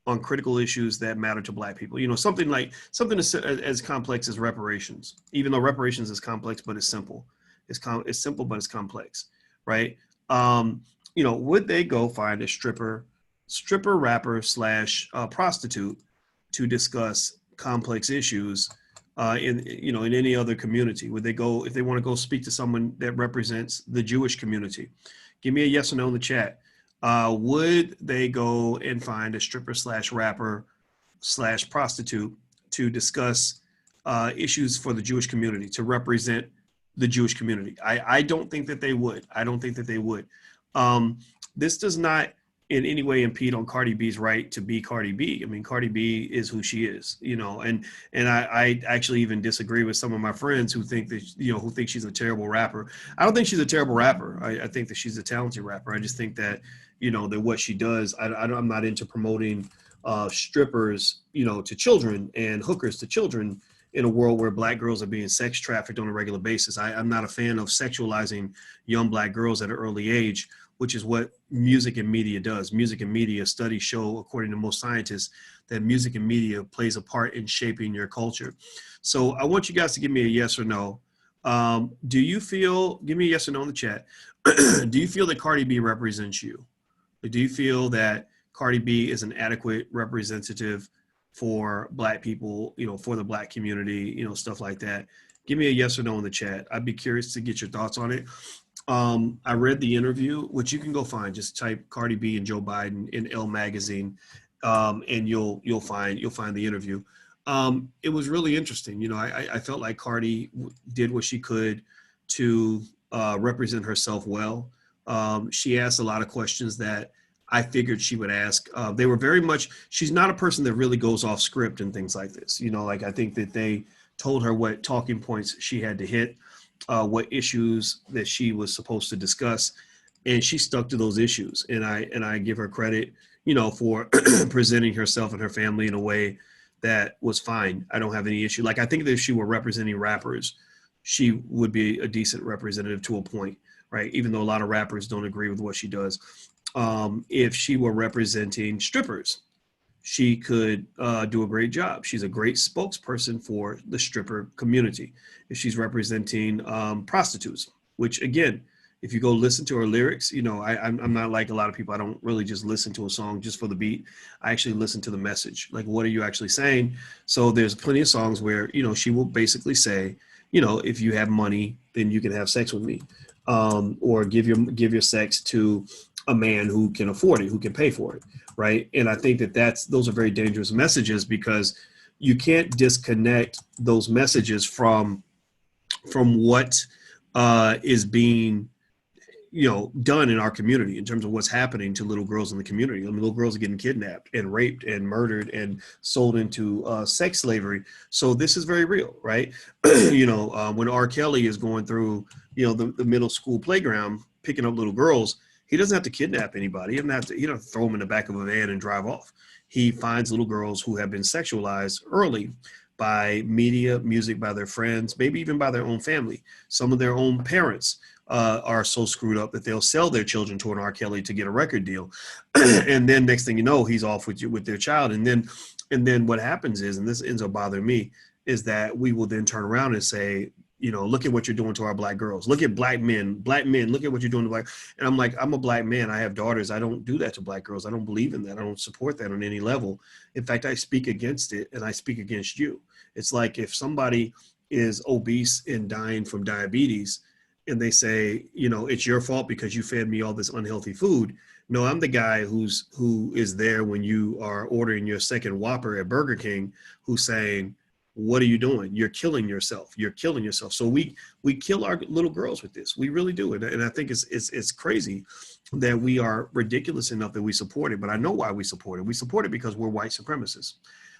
on critical issues that matter to Black people. You know, something as complex as reparations, even though reparations is complex, but it's simple. It's simple, but it's complex, right? You know, would they go find a stripper, rapper slash prostitute to discuss complex issues in any other community? Would they go, if they want to go speak to someone that represents the Jewish community? Give me a yes or no in the chat. Would they go and find a stripper slash rapper slash prostitute to discuss issues for the Jewish community, to represent the Jewish community? I don't think that they would. I don't think that they would. This does not in any way impede on Cardi B's right to be Cardi B. I mean, Cardi B is who she is, you know, and I actually even disagree with some of my friends who think that, you know, who think she's a terrible rapper. I don't think she's a terrible rapper. I think that she's a talented rapper. I just think that, you know, that what she does, I'm not into promoting strippers, you know, to children and hookers to children in a world where Black girls are being sex trafficked on a regular basis. I'm not a fan of sexualizing young Black girls at an early age, which is what music and media does. Music and media studies show, according to most scientists, that music and media plays a part in shaping your culture. So I want you guys to give me a yes or no. Do you feel, give me a yes or no in the chat. Do you feel that Cardi B represents you? Do you feel that Cardi B is an adequate representative for Black people, you know, for the Black community, you know, stuff like that? Give me a yes or no in the chat. I'd be curious to get your thoughts on it. I read the interview, which you can go find. Just type Cardi B and Joe Biden in Elle Magazine, and you'll find the interview. It was really interesting. You know, I felt like Cardi did what she could to represent herself well. She asked a lot of questions that I figured she would ask. They were very much, she's not a person that really goes off script and things like this. You know, like I think that they told her what talking points she had to hit, what issues that she was supposed to discuss, and she stuck to those issues. And I give her credit, you know, for presenting herself and her family in a way that was fine. I don't have any issue. Like, I think that if she were representing rappers, she would be a decent representative to a point, right? Even though a lot of rappers don't agree with what she does. If she were representing strippers, she could do a great job. She's a great spokesperson for the stripper community. If she's representing prostitutes, which again, if you go listen to her lyrics, you know, I'm not like a lot of people. I don't really just listen to a song just for the beat. I actually listen to the message. Like, what are you actually saying? So there's plenty of songs where, you know, she will basically say, you know, if you have money, then you can have sex with me, or give your sex to a man who can afford it, who can pay for it, right? And I think that those are very dangerous messages, because you can't disconnect those messages from what is being, you know, done in our community in terms of what's happening to little girls in the community. I mean, little girls are getting kidnapped and raped and murdered and sold into sex slavery. So this is very real, right? You know, when R. Kelly is going through, you know, the middle school playground, picking up little girls, he doesn't have to kidnap anybody. He doesn't have to, throw them in the back of a van and drive off. He finds little girls who have been sexualized early by media, music, by their friends, maybe even by their own family. Some of their own parents are so screwed up that they'll sell their children to an R. Kelly to get a record deal. And then next thing you know, he's off with their child. And then what happens is, and this ends up bothering me, is that we will then turn around and say, you know, look at what you're doing to our Black girls. Look at black men, look at what you're doing to Black. And I'm like, I'm a Black man. I have daughters. I don't do that to Black girls. I don't believe in that. I don't support that on any level. In fact, I speak against it, and I speak against you. It's like if somebody is obese and dying from diabetes, and they say, you know, it's your fault because you fed me all this unhealthy food. No, I'm the guy who is there when you are ordering your second Whopper at Burger King, who's saying, what are you doing? You're killing yourself. You're killing yourself. So we kill our little girls with this. We really do. And I think it's crazy that we are ridiculous enough that we support it. But I know why we support it. We support it because we're white supremacists.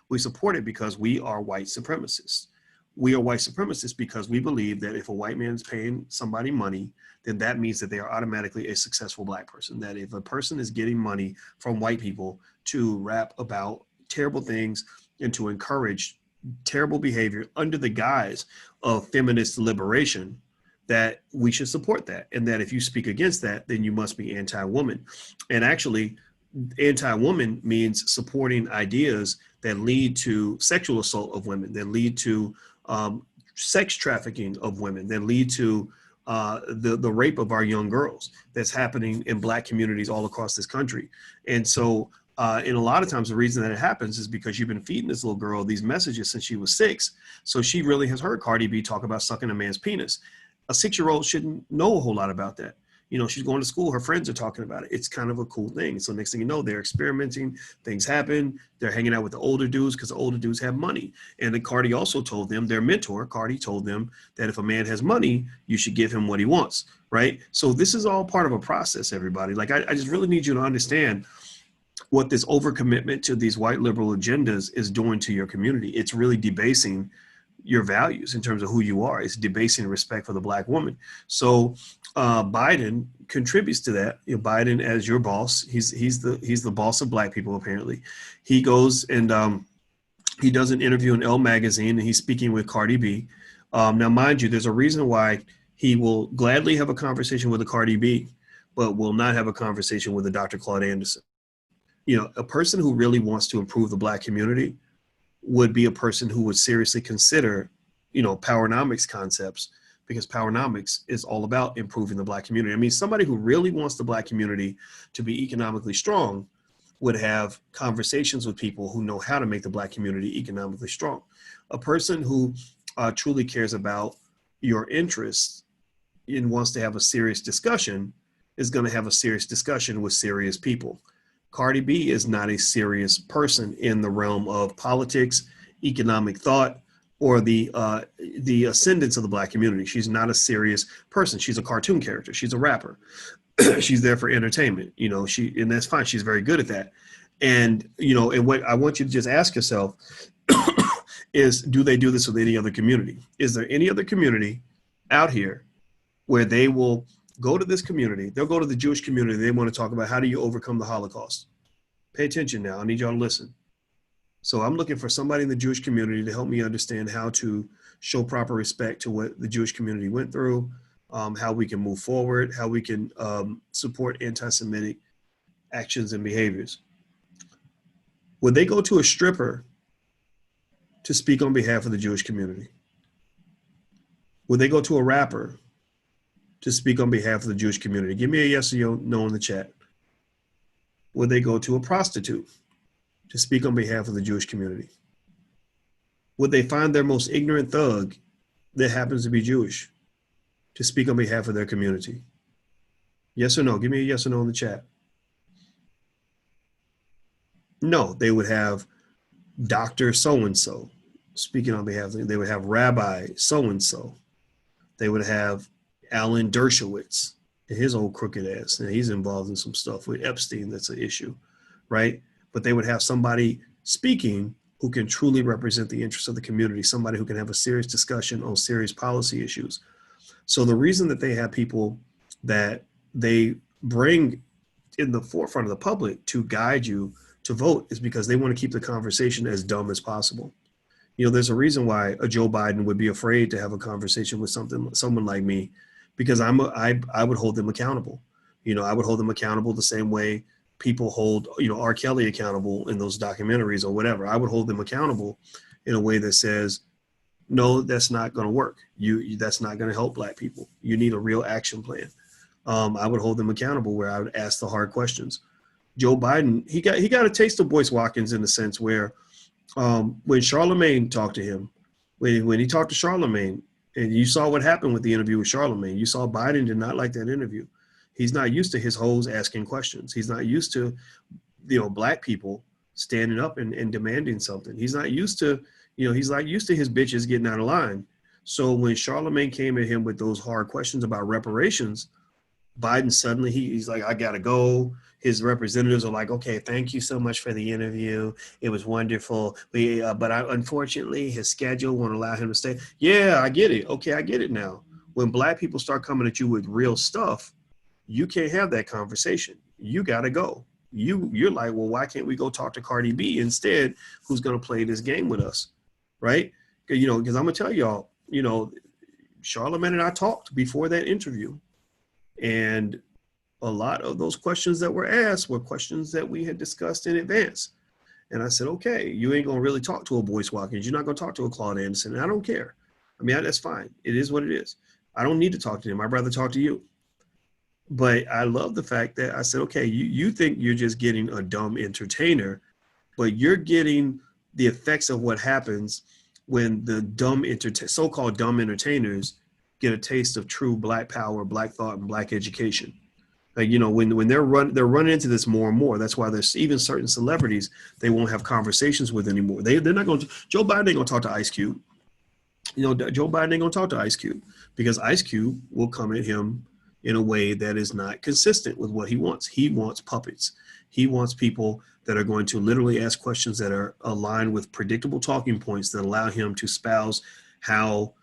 We support it because we are white supremacists. We are white supremacists because we believe that if a white man is paying somebody money, then that means that they are automatically a successful Black person. That if a person is getting money from white people to rap about terrible things and to encourage terrible behavior under the guise of feminist liberation, that we should support that. And that if you speak against that, then you must be anti-woman. And actually, anti-woman means supporting ideas that lead to sexual assault of women, that lead to sex trafficking of women, that lead to the rape of our young girls that's happening in Black communities all across this country. And so, and a lot of times the reason that it happens is because you've been feeding this little girl these messages since she was 6. So she really has heard Cardi B talk about sucking a man's penis. A 6-year-old shouldn't know a whole lot about that. You know, she's going to school, her friends are talking about it. It's kind of a cool thing. So next thing you know, they're experimenting, things happen, they're hanging out with the older dudes because the older dudes have money. And then Cardi also told them, their mentor, Cardi told them that if a man has money, you should give him what he wants, right? So this is all part of a process, everybody. Like, I just really need you to understand what this overcommitment to these white liberal agendas is doing to your community. It's really debasing your values in terms of who you are. It's debasing respect for the Black woman. So Biden contributes to that. You know, Biden, as your boss, he's the boss of Black people. Apparently, he goes and he does an interview in Elle Magazine, and he's speaking with Cardi B. Now, mind you, there's a reason why he will gladly have a conversation with a Cardi B, but will not have a conversation with a Dr. Claude Anderson. You know, a person who really wants to improve the Black community would be a person who would seriously consider, you know, powernomics concepts, because powernomics is all about improving the Black community. I mean, somebody who really wants the Black community to be economically strong would have conversations with people who know how to make the Black community economically strong. A person who truly cares about your interests and wants to have a serious discussion is going to have a serious discussion with serious people. Cardi B is not a serious person in the realm of politics, economic thought, or the ascendance of the Black community. She's not a serious person. She's a cartoon character. She's a rapper. She's there for entertainment, you know, and that's fine. She's very good at that. And, you know, and what I want you to just ask yourself is, do they do this with any other community? Is there any other community out here where they will go to this community, they'll go to the Jewish community, they want to talk about how do you overcome the Holocaust? Pay attention now, I need y'all to listen. So I'm looking for somebody in the Jewish community to help me understand how to show proper respect to what the Jewish community went through, how we can move forward, how we can support anti-Semitic actions and behaviors. Would they go to a stripper to speak on behalf of the Jewish community? Would they go to a rapper to speak on behalf of the Jewish community? Give me a yes or no in the chat. Would they go to a prostitute to speak on behalf of the Jewish community? Would they find their most ignorant thug that happens to be Jewish to speak on behalf of their community? Yes or no? Give me a yes or no in the chat. No, they would have Dr. So-and-so speaking on behalf of them. They would have Rabbi so-and-so. They would have Alan Dershowitz and his old crooked ass. And he's involved in some stuff with Epstein that's an issue, right? But they would have somebody speaking who can truly represent the interests of the community, somebody who can have a serious discussion on serious policy issues. So the reason that they have people that they bring in the forefront of the public to guide you to vote is because they want to keep the conversation as dumb as possible. You know, there's a reason why a Joe Biden would be afraid to have a conversation with someone like me, because I would hold them accountable. You know, I would hold them accountable the same way people hold, you know, R. Kelly accountable in those documentaries or whatever. I would hold them accountable in a way that says, no, that's not going to work. That's not going to help Black people. You need a real action plan. I would hold them accountable where I would ask the hard questions. Joe Biden, he got a taste of Boyce Watkins in the sense where when Charlemagne talked to him, when he talked to Charlemagne, and you saw what happened with the interview with Charlemagne, you saw Biden did not like that interview. He's not used to his hoes asking questions. He's not used to, you know, Black people standing up and demanding something. He's not used to, you know, he's not used to his bitches getting out of line. So when Charlemagne came at him with those hard questions about reparations, Biden suddenly, he's like, I gotta go. His representatives are like, okay, thank you so much for the interview. It was wonderful. Unfortunately, his schedule won't allow him to stay. Yeah, I get it. Okay, I get it now. When Black people start coming at you with real stuff, you can't have that conversation. You gotta go. You're like, well, why can't we go talk to Cardi B instead, who's gonna play this game with us, right? You know, because I'm gonna tell y'all, you know, Charlemagne and I talked before that interview. And a lot of those questions that were asked were questions that we had discussed in advance. And I said, okay, you ain't going to really talk to a Boyce Watkins. You're not going to talk to a Claude Anderson. And I don't care. I mean, that's fine. It is what it is. I don't need to talk to them. I'd rather talk to you. But I love the fact that I said, okay, you think you're just getting a dumb entertainer, but you're getting the effects of what happens when the so-called dumb entertainers get a taste of true Black power, Black thought, and Black education. Like, you know, when they're running into this more and more. That's why there's even certain celebrities they won't have conversations with anymore. They're not going to. Joe Biden ain't going to talk to Ice Cube. You know, Joe Biden ain't going to talk to Ice Cube because Ice Cube will come at him in a way that is not consistent with what he wants. He wants puppets. He wants people that are going to literally ask questions that are aligned with predictable talking points that allow him to espouse how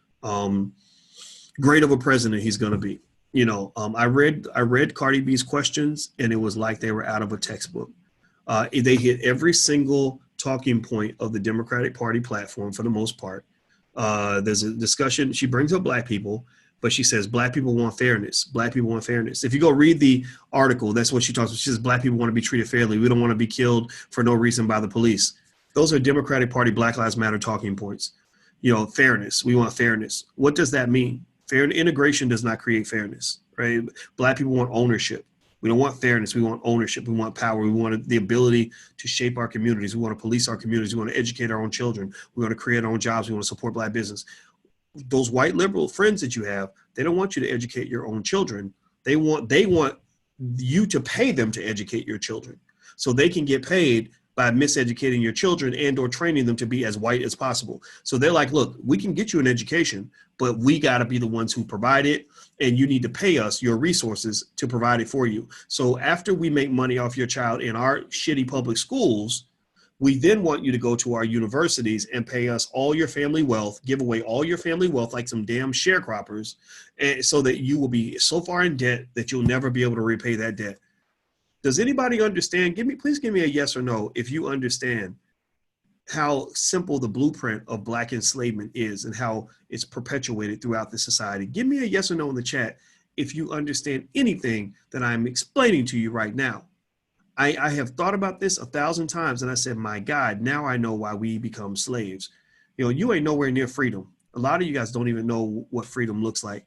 great of a president he's going to be. You know, I read Cardi B's questions, and it was like they were out of a textbook. They hit every single talking point of the Democratic Party platform for the most part. There's a discussion. She brings up Black people, but she says Black people want fairness. Black people want fairness. If you go read the article, that's what she talks about. She says Black people want to be treated fairly. We don't want to be killed for no reason by the police. Those are Democratic Party Black Lives Matter talking points. You know, fairness. We want fairness. What does that mean? Fair integration does not create fairness, right? Black people want ownership. We don't want fairness. We want ownership. We want power. We want the ability to shape our communities. We want to police our communities. We want to educate our own children. We want to create our own jobs. We want to support Black business. Those white liberal friends that you have, they don't want you to educate your own children. They want you to pay them to educate your children so they can get paid by miseducating your children and or training them to be as white as possible. So they're like, look, we can get you an education, but we got to be the ones who provide it. And you need to pay us your resources to provide it for you. So after we make money off your child in our shitty public schools, we then want you to go to our universities and pay us all your family wealth, give away all your family wealth like some damn sharecroppers, and so that you will be so far in debt that you'll never be able to repay that debt. Does anybody understand? Please give me a yes or no if you understand how simple the blueprint of Black enslavement is and how it's perpetuated throughout the society. Give me a yes or no in the chat if you understand anything that I'm explaining to you right now. I have thought about this 1,000 times and I said, my God, now I know why we become slaves. You know, you ain't nowhere near freedom. A lot of you guys don't even know what freedom looks like.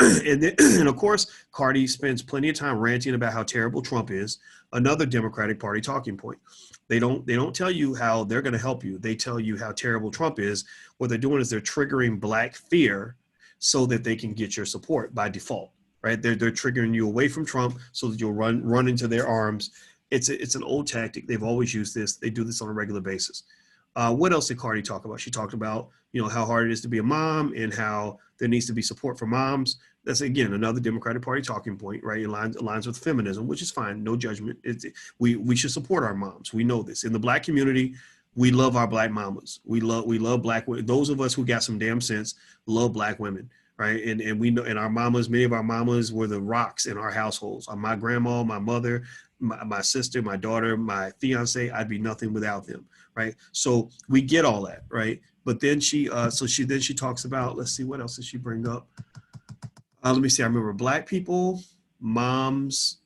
And of course, Cardi spends plenty of time ranting about how terrible Trump is, another Democratic Party talking point. They don't tell you how they're going to help you. They tell you how terrible Trump is. What they're doing is they're triggering Black fear so that they can get your support by default, right? They're triggering you away from Trump so that you'll run into their arms. It's an old tactic. They've always used this. They do this on a regular basis. What else did Cardi talk about? She talked about, you know, how hard it is to be a mom and how there needs to be support for moms. That's, again, another Democratic Party talking point, right? It aligns with feminism, which is fine. No judgment. We should support our moms. We know this. In the Black community, we love our Black mamas. We love Black women. Those of us who got some damn sense love Black women, right? And we know, and our mamas, many of our mamas were the rocks in our households. My grandma, my mother, my sister, my daughter, my fiance, I'd be nothing without them, right? So we get all that, right? But then she talks about, let's see, what else did she bring up? Let me see. I remember Black people, moms,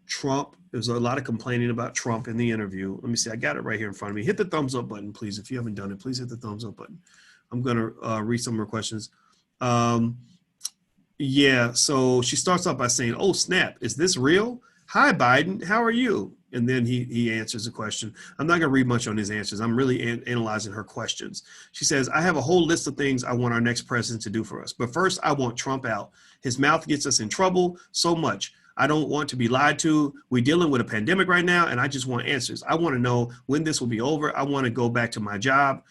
Trump. There's a lot of complaining about Trump in the interview. Let me see. I got it right here in front of me. Hit the thumbs up button, please. If you haven't done it, please hit the thumbs up button. I'm going to read some more questions. Yeah. So she starts off by saying, oh, snap. Is this real? Hi, Biden. How are you? And then he answers the question. I'm not going to read much on his answers. I'm really analyzing her questions. She says, I have a whole list of things I want our next president to do for us. But first, I want Trump out. His mouth gets us in trouble so much. I don't want to be lied to. We're dealing with a pandemic right now, and I just want answers. I want to know when this will be over. I want to go back to my job.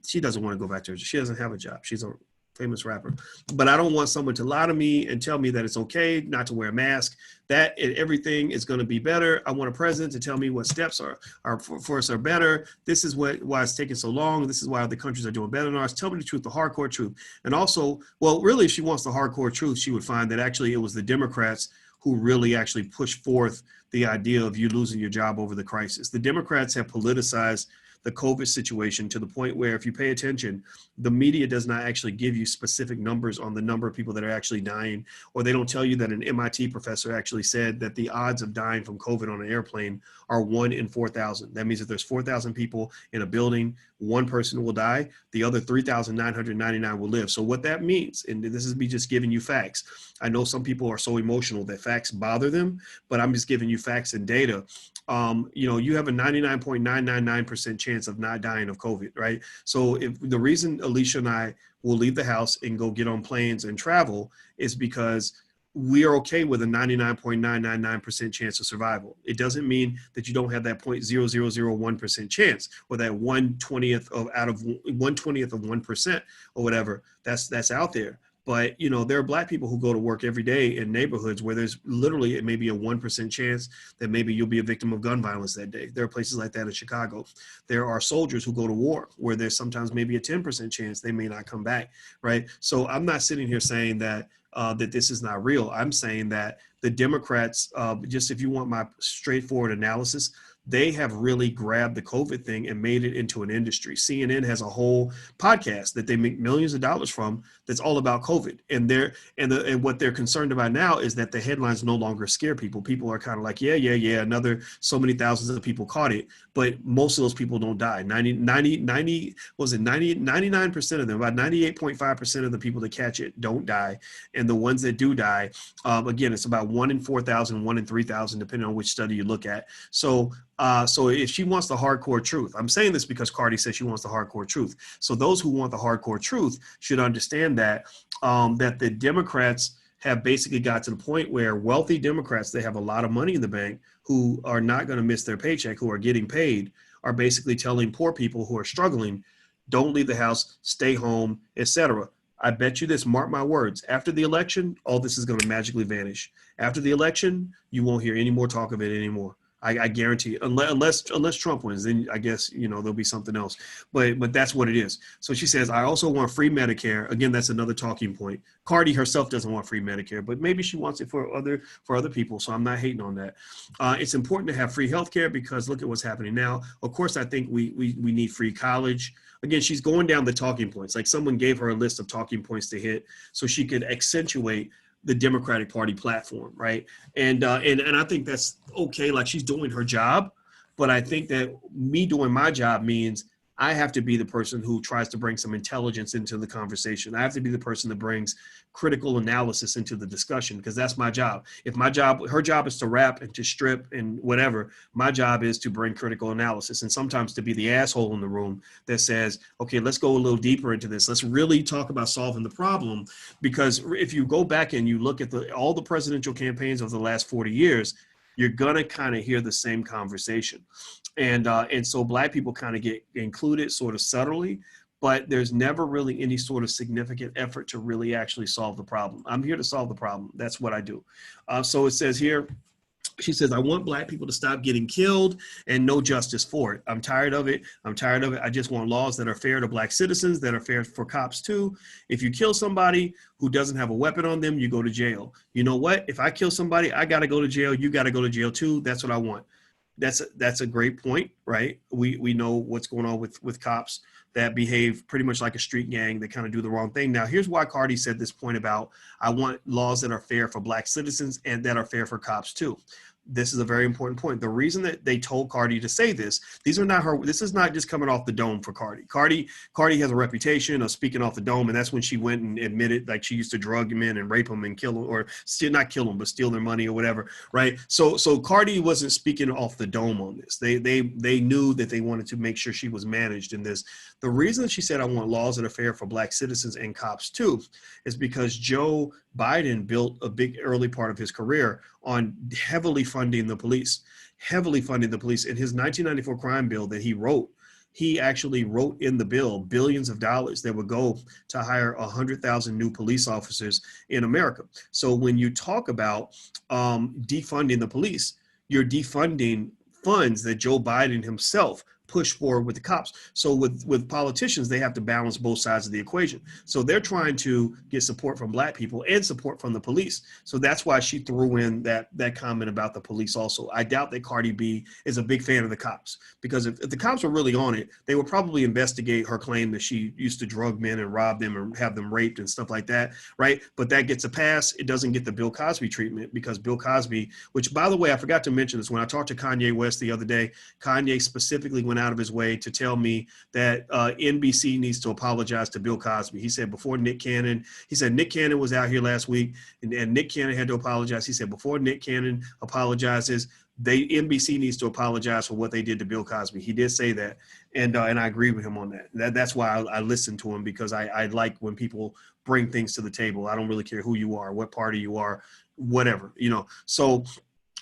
She doesn't want to go back to her. She doesn't have a job. She's a famous rapper. But I don't want someone to lie to me and tell me that it's okay not to wear a mask, that everything is going to be better. I want a president to tell me what steps are for us are better. This is why it's taking so long. This is why other countries are doing better than ours. Tell me the truth, the hardcore truth. And also, well, really, if she wants the hardcore truth, she would find that actually it was the Democrats who really actually pushed forth the idea of you losing your job over the crisis. The Democrats have politicized the COVID situation to the point where, if you pay attention, the media does not actually give you specific numbers on the number of people that are actually dying, or they don't tell you that an MIT professor actually said that the odds of dying from COVID on an airplane are 1 in 4,000. That means if there's 4,000 people in a building, one person will die, the other 3,999 will live. So what that means, and this is me just giving you facts. I know some people are so emotional that facts bother them, but I'm just giving you facts and data. You have a 99.999% chance of not dying of COVID, right? So if the reason Alicia and I will leave the house and go get on planes and travel is because we are okay with a 99.999% chance of survival. It doesn't mean that you don't have that 0.0001% chance, or that 1/20th of out of 1/20th of 1% or whatever that's out there. But, there are Black people who go to work every day in neighborhoods where there's literally, it may be a 1% chance that maybe you'll be a victim of gun violence that day. There are places like that in Chicago. There are soldiers who go to war where there's sometimes maybe a 10% chance they may not come back, right? So I'm not sitting here saying that this is not real. I'm saying that the Democrats, just if you want my straightforward analysis, they have really grabbed the COVID thing and made it into an industry. CNN has a whole podcast that they make millions of dollars from that's all about COVID. And what they're concerned about now is that the headlines no longer scare people. People are kind of like, yeah, another so many thousands of people caught it, but most of those people don't die. 99% of them, about 98.5% of the people that catch it don't die. And the ones that do die, again, it's about 1 in 4,000, 1 in 3,000, depending on which study you look at. So if she wants the hardcore truth, I'm saying this because Cardi says she wants the hardcore truth. So those who want the hardcore truth should understand that the Democrats have basically got to the point where wealthy Democrats, they have a lot of money in the bank, who are not going to miss their paycheck, who are getting paid, are basically telling poor people who are struggling, don't leave the house, stay home, etc. I bet you this, mark my words, after the election, all this is going to magically vanish. After the election, you won't hear any more talk of it anymore. I guarantee it. Unless Trump wins, then I guess, there'll be something else. But that's what it is. So she says, I also want free Medicare. Again, that's another talking point. Cardi herself doesn't want free Medicare, but maybe she wants it for other people. So I'm not hating on that. It's important to have free healthcare because look at what's happening now. Of course, I think we need free college. Again, she's going down the talking points. Like someone gave her a list of talking points to hit so she could accentuate the Democratic Party platform, right? And I think that's okay. Like she's doing her job, but I think that me doing my job means I have to be the person who tries to bring some intelligence into the conversation. I have to be the person that brings critical analysis into the discussion because that's my job. If her job is to rap and to strip and whatever, my job is to bring critical analysis and sometimes to be the asshole in the room that says, okay, let's go a little deeper into this. Let's really talk about solving the problem. Because if you go back and you look at all the presidential campaigns of the last 40 years, you're gonna kind of hear the same conversation. And so Black people kind of get included sort of subtly, but there's never really any sort of significant effort to really actually solve the problem. I'm here to solve the problem. That's what I do. So it says here, she says, I want Black people to stop getting killed and no justice for it. I'm tired of it. I just want laws that are fair to Black citizens, that are fair for cops too. If you kill somebody who doesn't have a weapon on them, you go to jail. You know what? If I kill somebody, I got to go to jail. You got to go to jail too. That's what I want. That's a great point, right? We know what's going on with cops that behave pretty much like a street gang that kind of do the wrong thing. Now, here's why Cardi said this point about, I want laws that are fair for Black citizens and that are fair for cops too. This is a very important point. The reason that they told Cardi to say this, this is not just coming off the dome for Cardi. Cardi has a reputation of speaking off the dome, and that's when she went and admitted like she used to drug men and rape them and kill them, or still not kill them, but steal their money or whatever, right? So Cardi wasn't speaking off the dome on this. They knew that they wanted to make sure she was managed in this. The reason she said I want laws that are fair for Black citizens and cops too is because Joe Biden built a big early part of his career on heavily funding the police. In his 1994 crime bill that he wrote, he actually wrote in the bill billions of dollars that would go to hire 100,000 new police officers in America. So when you talk about defunding the police, you're defunding funds that Joe Biden himself push forward with the cops. So with politicians, they have to balance both sides of the equation. So they're trying to get support from black people and support from the police. So that's why she threw in that comment about the police also. I doubt that Cardi B is a big fan of the cops, because if the cops were really on it, they would probably investigate her claim that she used to drug men and rob them and have them raped and stuff like that, right? But that gets a pass. It doesn't get the Bill Cosby treatment, because Bill Cosby, which, by the way, I forgot to mention this, when I talked to Kanye West the other day, Kanye specifically went out of his way to tell me that NBC needs to apologize to Bill Cosby. He said before Nick Cannon, he said Nick Cannon was out here last week and Nick Cannon had to apologize. He said before Nick Cannon apologizes, NBC needs to apologize for what they did to Bill Cosby. He did say that, and I agree with him on that. That's why I listen to him, because I like when people bring things to the table. I don't really care who you are, what party you are, whatever, you know.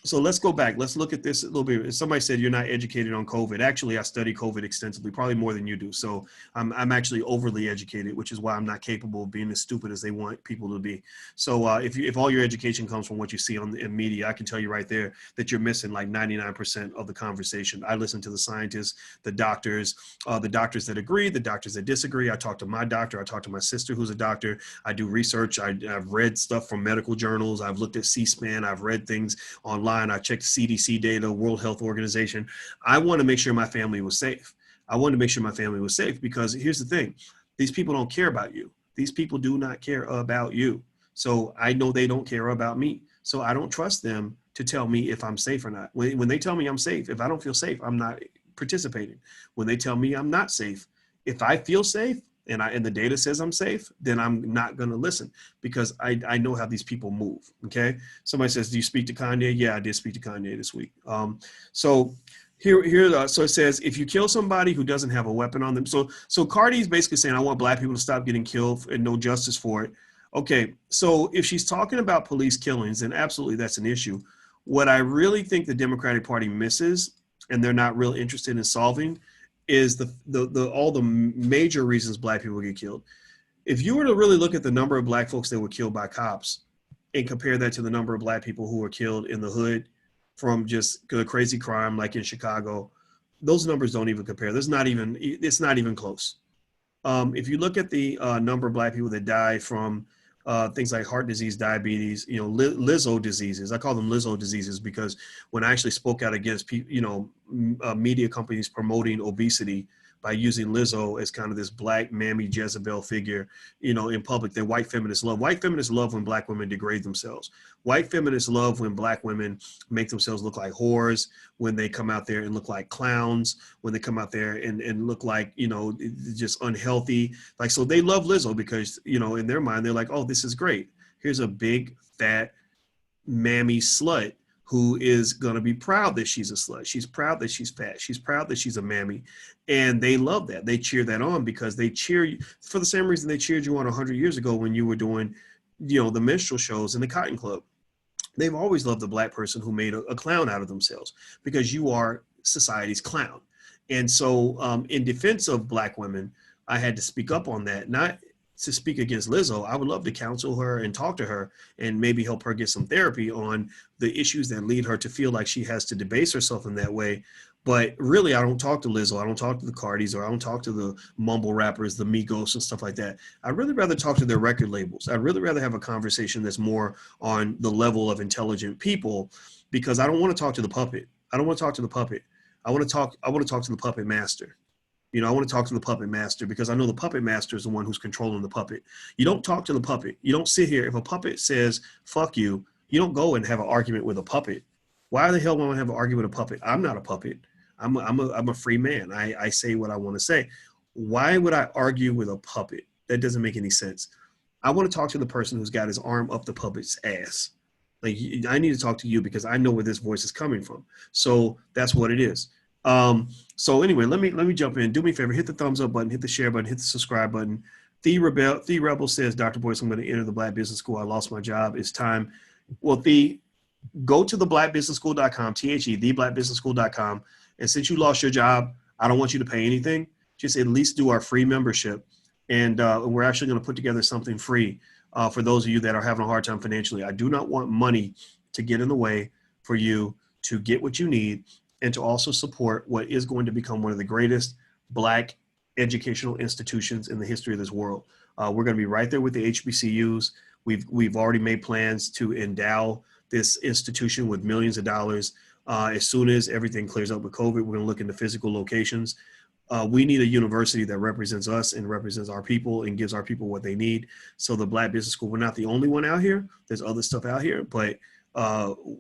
So let's go back. Let's look at this a little bit. Somebody said you're not educated on COVID. Actually, I study COVID extensively, probably more than you do. So I'm actually overly educated, which is why I'm not capable of being as stupid as they want people to be. So if all your education comes from what you see in media, I can tell you right there that you're missing like 99% of the conversation. I listen to the scientists, the doctors that agree, the doctors that disagree. I talk to my doctor. I talk to my sister who's a doctor. I do research. I've read stuff from medical journals. I've looked at C-SPAN. I've read things online. I checked CDC data, World Health Organization. I want to make sure my family was safe. I wanted to make sure my family was safe, because here's the thing. These people don't care about you. These people do not care about you. So I know they don't care about me. So I don't trust them to tell me if I'm safe or not. When they tell me I'm safe, if I don't feel safe, I'm not participating. When they tell me I'm not safe, if I feel safe, and the data says I'm safe, then I'm not going to listen, because I know how these people move. Okay. Somebody says, do you speak to Kanye? Yeah, I did speak to Kanye this week. So it says, if you kill somebody who doesn't have a weapon on them. So Cardi's basically saying, I want black people to stop getting killed and no justice for it. Okay. So if she's talking about police killings, then absolutely that's an issue. What I really think the Democratic Party misses, and they're not real interested in solving, is all the major reasons black people get killed. If you were to really look at the number of black folks that were killed by cops and compare that to the number of black people who were killed in the hood from just the crazy crime, like in Chicago, those numbers don't even compare. It's not even close. If you look at the number of black people that die from things like heart disease, diabetes, Lizzo diseases. I call them Lizzo diseases because when I actually spoke out against, media companies promoting obesity by using Lizzo as kind of this black mammy Jezebel figure, in public, that white feminists love. White feminists love when black women degrade themselves. White feminists love when black women make themselves look like whores, when they come out there and look like clowns, when they come out there and look like, just unhealthy. Like, so they love Lizzo because, in their mind, they're like, oh, this is great. Here's a big, fat, mammy slut who is going to be proud that she's a slut. She's proud that she's fat. She's proud that she's a mammy. And they love that. They cheer that on because they cheer you for the same reason they cheered you on 100 years ago when you were doing, the minstrel shows in the Cotton Club. They've always loved the black person who made a clown out of themselves because you are society's clown. And so in defense of black women, I had to speak up on that, not to speak against Lizzo. I would love to counsel her and talk to her and maybe help her get some therapy on the issues that lead her to feel like she has to debase herself in that way. But really, I don't talk to Lizzo. I don't talk to the Cardis, or I don't talk to the mumble rappers, the Migos and stuff like that. I'd really rather talk to their record labels. I'd really rather have a conversation that's more on the level of intelligent people, because I don't want to talk to the puppet. I don't want to talk to the puppet. I want to talk to the puppet master. I want to talk to the puppet master because I know the puppet master is the one who's controlling the puppet. You don't talk to the puppet. You don't sit here. If a puppet says, fuck you, you don't go and have an argument with a puppet. Why the hell would I have an argument with a puppet? I'm not a puppet. I'm a free man. I say what I want to say. Why would I argue with a puppet? That doesn't make any sense. I want to talk to the person who's got his arm up the puppet's ass. Like, I need to talk to you because I know where this voice is coming from. So that's what it is. So anyway, let me jump in. Do me a favor, hit the thumbs up button, hit the share button, hit the subscribe button. The Rebel says, Dr. Boyce, I'm going to enter the Black Business School. I lost my job. It's time. Well, go to theblackbusinessschool.com, theblackbusinessschool.com. And since you lost your job, I don't want you to pay anything. Just at least do our free membership. And we're actually going to put together something free for those of you that are having a hard time financially. I do not want money to get in the way for you to get what you need and to also support what is going to become one of the greatest Black educational institutions in the history of this world. We're going to be right there with the HBCUs. We've already made plans to endow this institution with millions of dollars. As soon as everything clears up with COVID, we're going to look into physical locations. We need a university that represents us and represents our people and gives our people what they need. So the Black Business School, we're not the only one out here. There's other stuff out here, but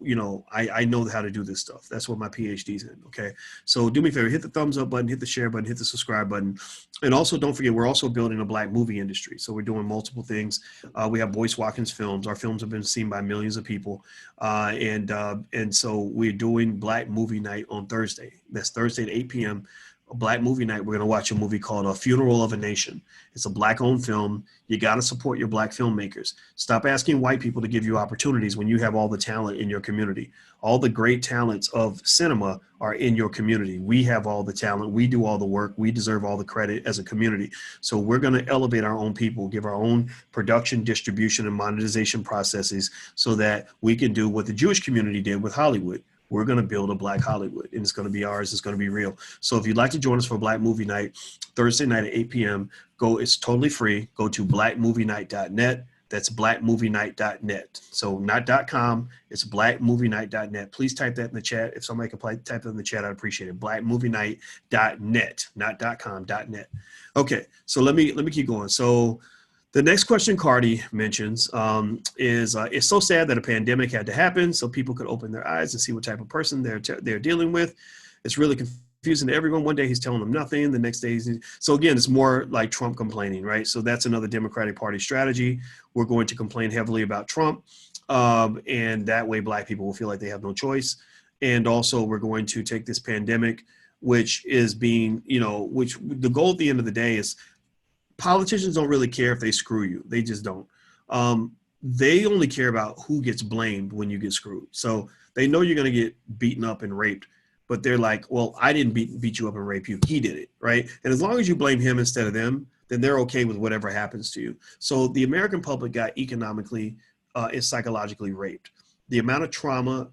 you know, I know how to do this stuff. That's what my PhD's in. Okay. So do me a favor, hit the thumbs up button, hit the share button, hit the subscribe button. And also don't forget, we're also building a Black movie industry. So we're doing multiple things. We have Boyce Watkins films. Our films have been seen by millions of people. And so we're doing Black movie night on Thursday. That's Thursday at 8 p.m. Black movie night. We're going to watch a movie called A Funeral of a Nation. It's a Black owned film. You got to support your Black filmmakers. Stop asking white people to give you opportunities when you have all the talent in your community. All the great talents of cinema are in your community. We have all the talent. We do all the work. We deserve all the credit as a community. So we're going to elevate our own people, give our own production, distribution, and monetization processes so that we can do what the Jewish community did with Hollywood. We're going to build a Black Hollywood, and it's going to be ours. It's going to be real. So if you'd like to join us for Black Movie Night, Thursday night at 8 p.m., it's totally free. Go to blackmovienight.net. That's blackmovienight.net. So not .com, it's blackmovienight.net. Please type that in the chat. If somebody could type it in the chat, I'd appreciate it. Blackmovienight.net, not .com, .net. Okay, so let me keep going. So the next question Cardi mentions is, it's so sad that a pandemic had to happen so people could open their eyes and see what type of person they're dealing with. It's really confusing to everyone. One day he's telling them nothing. The next day so again, it's more like Trump complaining, right? So that's another Democratic Party strategy. We're going to complain heavily about Trump. And that way Black people will feel like they have no choice. And also we're going to take this pandemic, which is being, you know, which the goal at the end of the day is, politicians don't really care if they screw you. They just don't. They only care about who gets blamed when you get screwed. So they know you're going to get beaten up and raped, but they're like, well, I didn't beat you up and rape you. He did it, right? And as long as you blame him instead of them, then they're okay with whatever happens to you. So the American public got economically and psychologically raped. The amount of trauma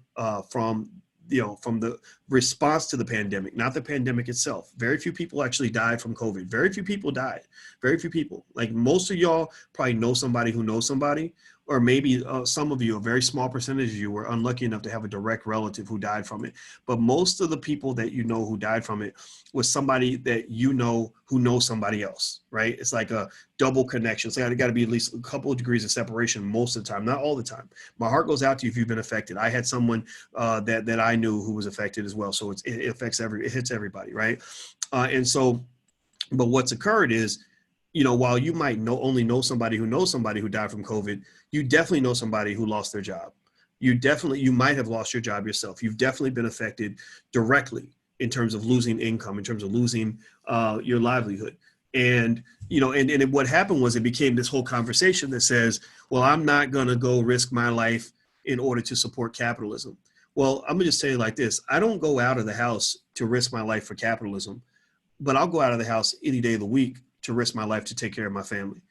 from the response to the pandemic, not the pandemic itself. Very few people actually died from COVID. Very few people died. Very few people. Like most of y'all probably know somebody who knows somebody, or maybe some of you, a very small percentage of you, were unlucky enough to have a direct relative who died from it. But most of the people that you know who died from it was somebody that you know who knows somebody else, right? It's like a double connection. So it got to be at least a couple of degrees of separation most of the time, not all the time. My heart goes out to you if you've been affected. I had someone that I knew who was affected as well. So it affects it hits everybody, right? And so, but what's occurred is, you know, while you might only know somebody who died from COVID, you definitely know somebody who lost their job. You might have lost your job yourself. You've definitely been affected directly in terms of losing income, in terms of losing your livelihood. And, you know, and what happened was it became this whole conversation that says, well, I'm not going to go risk my life in order to support capitalism. Well, I'm gonna just say it like this. I don't go out of the house to risk my life for capitalism, but I'll go out of the house any day of the week to risk my life to take care of my family.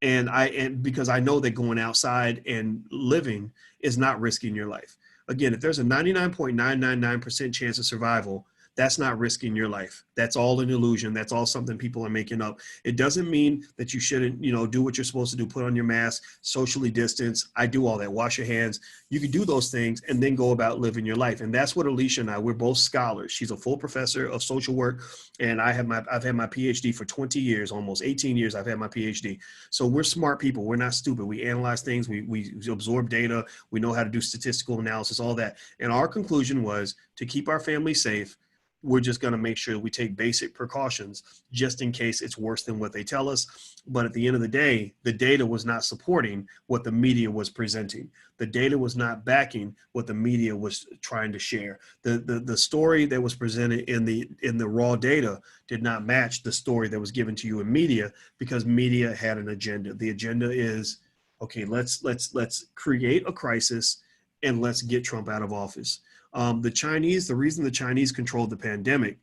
And because I know that going outside and living is not risking your life. Again, if there's a 99.999% chance of survival, that's not risking your life. That's all an illusion. That's all something people are making up. It doesn't mean that you shouldn't, you know, do what you're supposed to do, put on your mask, socially distance. I do all that, wash your hands. You can do those things and then go about living your life. And that's what Alicia and I, we're both scholars. She's a full professor of social work. And I've had my PhD for 20 years, almost 18 years. I've had my PhD. So we're smart people. We're not stupid. We analyze things. We absorb data. We know how to do statistical analysis, all that. And our conclusion was to keep our family safe, we're just going to make sure we take basic precautions just in case it's worse than what they tell us. But at the end of the day, the data was not supporting what the media was presenting. The data was not backing what the media was trying to share. The story that was presented in the raw data did not match the story that was given to you in media, because media had an agenda. The agenda is, okay, let's create a crisis and let's get Trump out of office. The reason the Chinese controlled the pandemic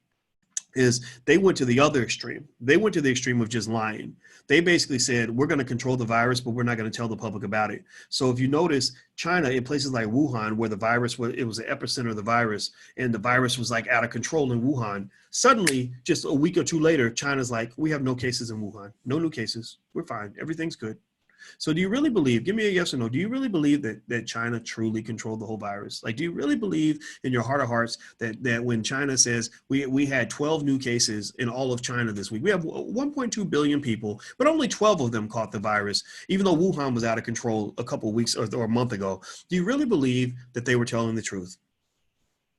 is they went to the other extreme. They went to the extreme of just lying. They basically said, we're going to control the virus, but we're not going to tell the public about it. So if you notice, China, in places like Wuhan, where the virus was, it was the epicenter of the virus, and the virus was like out of control in Wuhan, suddenly, just a week or two later, China's like, we have no cases in Wuhan, no new cases. We're fine. Everything's good. So do you really believe, give me a yes or no, do you really believe that China truly controlled the whole virus? Like, do you really believe in your heart of hearts that when China says we had 12 new cases in all of China this week, we have 1.2 billion people, but only 12 of them caught the virus, even though Wuhan was out of control a couple of weeks or a month ago? Do you really believe that they were telling the truth?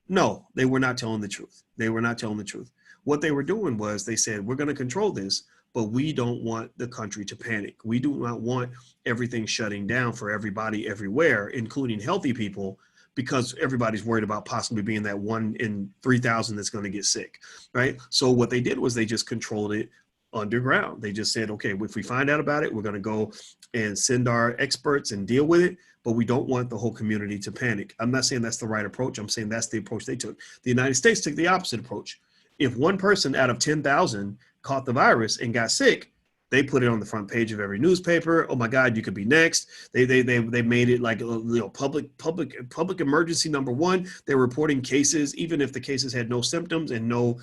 No, they were not telling the truth. They were not telling the truth. What they were doing was they said, we're going to control this, but we don't want the country to panic. We do not want everything shutting down for everybody everywhere, including healthy people, because everybody's worried about possibly being that 1 in 3,000 that's going to get sick, right? So what they did was they just controlled it underground. They just said, okay, if we find out about it, we're going to go and send our experts and deal with it, but we don't want the whole community to panic. I'm not saying that's the right approach. I'm saying that's the approach they took. The United States took the opposite approach. If one person out of 10,000 caught the virus and got sick, they put it on the front page of every newspaper. Oh my God, you could be next. They made it like, public emergency #1. They're reporting cases, even if the cases had no symptoms and no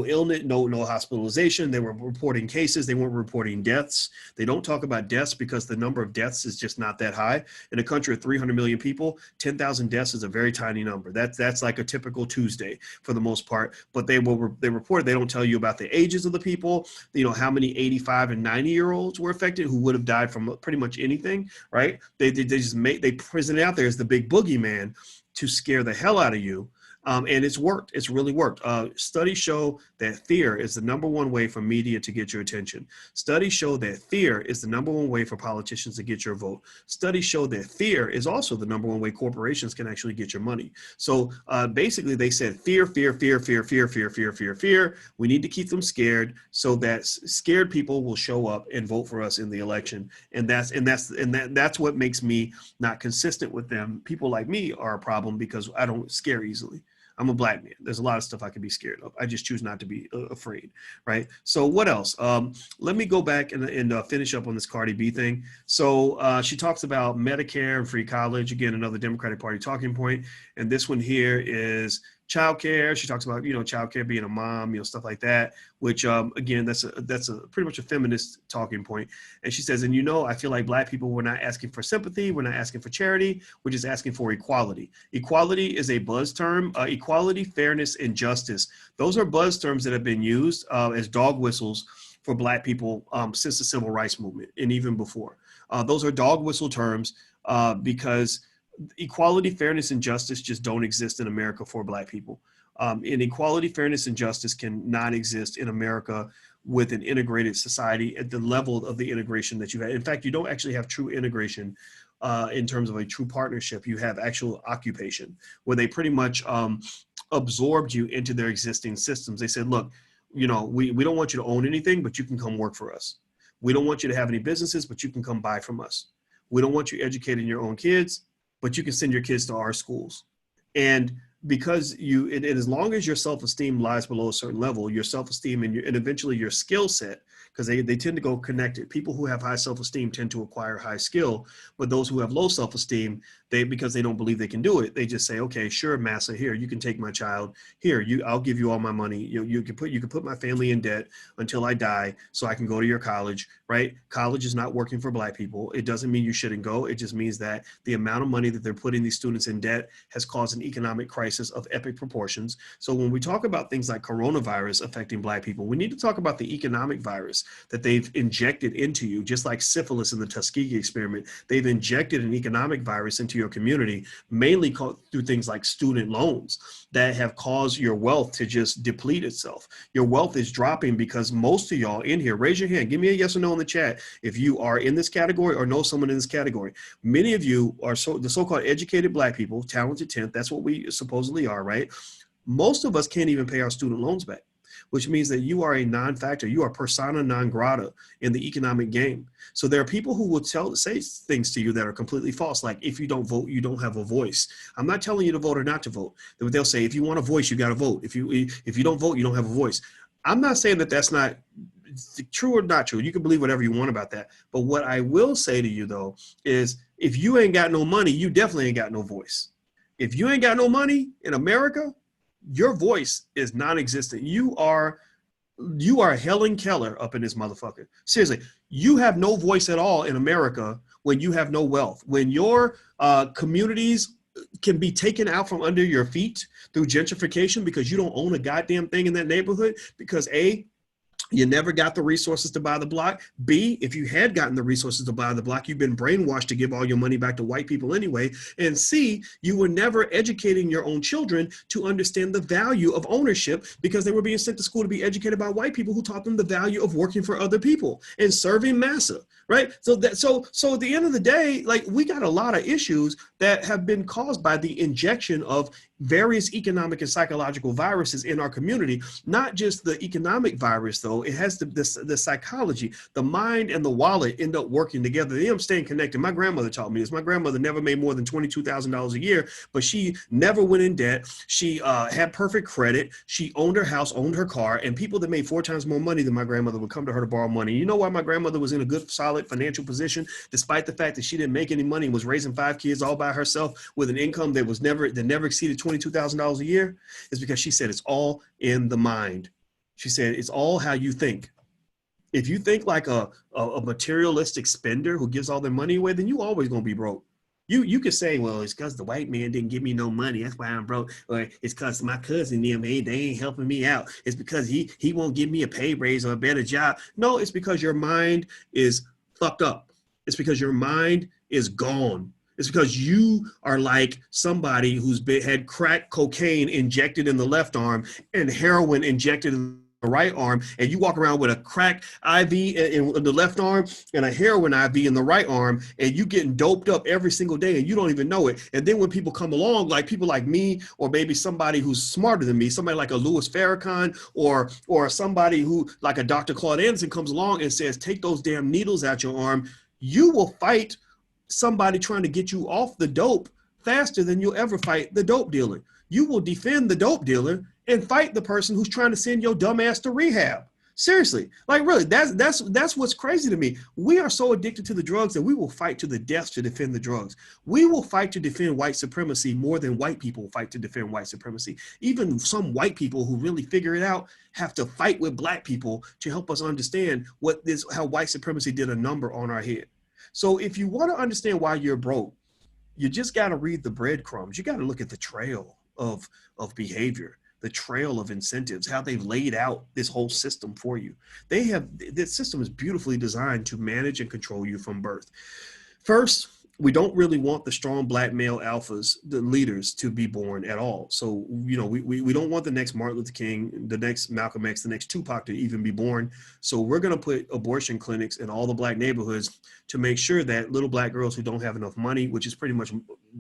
illness, no hospitalization. They were reporting cases. They weren't reporting deaths. They don't talk about deaths because the number of deaths is just not that high. In a country of 300 million people, 10,000 deaths is a very tiny number. That's like a typical Tuesday for the most part. But they report. They don't tell you about the ages of the people. How many 85 and 90-year-olds were affected who would have died from pretty much anything, right? They present it out there as the big boogeyman to scare the hell out of you. And it's worked. It's really worked. Studies show that fear is the #1 way for media to get your attention. Studies show that fear is the #1 way for politicians to get your vote. Studies show that fear is also the #1 way corporations can actually get your money. So basically they said fear, fear, fear, fear, fear, fear, fear, fear, fear. We need to keep them scared so that scared people will show up and vote for us in the election. And that's what makes me not consistent with them. People like me are a problem because I don't scare easily. I'm a black man. There's a lot of stuff I could be scared of. I just choose not to be afraid, right? So what else? Let me go back and finish up on this Cardi B thing. So she talks about Medicare and free college. Again, another Democratic Party talking point. And this one here is childcare. She talks about, childcare, being a mom, stuff like that, which again, that's a pretty much a feminist talking point. And she says, and I feel like black people, we're not asking for sympathy. We're not asking for charity. We're just asking for equality. Equality is a buzz term. Equality, fairness, and justice. Those are buzz terms that have been used as dog whistles for black people since the civil rights movement and even before. Those are dog whistle terms because equality, fairness, and justice just don't exist in America for black people. Inequality, fairness, and justice cannot exist in America with an integrated society at the level of the integration that you have. In fact, you don't actually have true integration in terms of a true partnership. You have actual occupation where they pretty much absorbed you into their existing systems. They said, look, we don't want you to own anything, but you can come work for us. We don't want you to have any businesses, but you can come buy from us. We don't want you educating your own kids, but you can send your kids to our schools. And because as long as your self-esteem lies below a certain level, your self-esteem and eventually your skill set, because they tend to go connected. People who have high self-esteem tend to acquire high skill, but those who have low self-esteem, because they don't believe they can do it, they just say, okay, sure, massa, here, you can take my child. Here, I'll give you all my money. You can put my family in debt until I die so I can go to your college, right? College is not working for black people. It doesn't mean you shouldn't go. It just means that the amount of money that they're putting these students in debt has caused an economic crisis of epic proportions. So when we talk about things like coronavirus affecting black people, we need to talk about the economic virus that they've injected into you, just like syphilis in the Tuskegee experiment. They've injected an economic virus into your community, mainly through things like student loans that have caused your wealth to just deplete itself. Your wealth is dropping because most of y'all in here, raise your hand, give me a yes or no in the chat if you are in this category or know someone in this category. Many of you are the so-called educated black people, talented 10th, that's what we supposedly are, right? Most of us can't even pay our student loans back, which means that you are a non-factor. You are persona non grata in the economic game. So there are people who will say things to you that are completely false. Like, if you don't vote, you don't have a voice. I'm not telling you to vote or not to vote. They'll say, if you want a voice, you got to vote. If you don't vote, you don't have a voice. I'm not saying that that's not true or not true. You can believe whatever you want about that. But what I will say to you, though, is if you ain't got no money, you definitely ain't got no voice. If you ain't got no money in America, your voice is non-existent. You are Helen Keller up in this motherfucker. Seriously, you have no voice at all in America when you have no wealth. When your communities can be taken out from under your feet through gentrification because you don't own a goddamn thing in that neighborhood because A, you never got the resources to buy the block. B, if you had gotten the resources to buy the block, you've been brainwashed to give all your money back to white people anyway. And C, you were never educating your own children to understand the value of ownership because they were being sent to school to be educated by white people who taught them the value of working for other people and serving massa, right? So at the end of the day, like, we got a lot of issues that have been caused by the injection of various economic and psychological viruses in our community. Not just the economic virus, though. It has the psychology, the mind and the wallet end up working together. They end up staying connected. My grandmother taught me this. My grandmother never made more than $22,000 a year, but she never went in debt. She had perfect credit. She owned her house, owned her car, and people that made 4 times more money than my grandmother would come to her to borrow money. You know why my grandmother was in a good, solid financial position, despite the fact that she didn't make any money and was raising 5 kids all by herself with an income that never exceeded $22,000 a year? Is because she said it's all in the mind. She said it's all how you think. If you think like a materialistic spender who gives all their money away, then you always gonna be broke. You could say, well, it's because the white man didn't give me no money, that's why I'm broke. Or it's because my cousin them, they ain't helping me out. It's because he won't give me a pay raise or a better job. No, it's because your mind is fucked up. It's because your mind is gone. It's because you are like somebody who's had crack cocaine injected in the left arm and heroin injected in the right arm, and you walk around with a crack IV in the left arm and a heroin IV in the right arm, and you getting doped up every single day and you don't even know it. And then when people come along, like people like me, or maybe somebody who's smarter than me, somebody like a Louis Farrakhan, or somebody who like a Dr. Claude Anderson comes along and says, take those damn needles out your arm, you will fight somebody trying to get you off the dope faster than you'll ever fight the dope dealer. You will defend the dope dealer and fight the person who's trying to send your dumb ass to rehab. Seriously, like really, that's what's crazy to me. We are so addicted to the drugs that we will fight to the death to defend the drugs. We will fight to defend white supremacy more than white people fight to defend white supremacy. Even some white people who really figure it out have to fight with black people to help us understand how white supremacy did a number on our head. So if you want to understand why you're broke, you just got to read the breadcrumbs. You got to look at the trail of behavior, the trail of incentives, how they've laid out this whole system for you. This system is beautifully designed to manage and control you from birth. First, we don't really want the strong black male alphas, the leaders, to be born at all. So, you know, we don't want the next Martin Luther King, the next Malcolm X, the next Tupac to even be born. So we're going to put abortion clinics in all the black neighborhoods to make sure that little black girls who don't have enough money, which is pretty much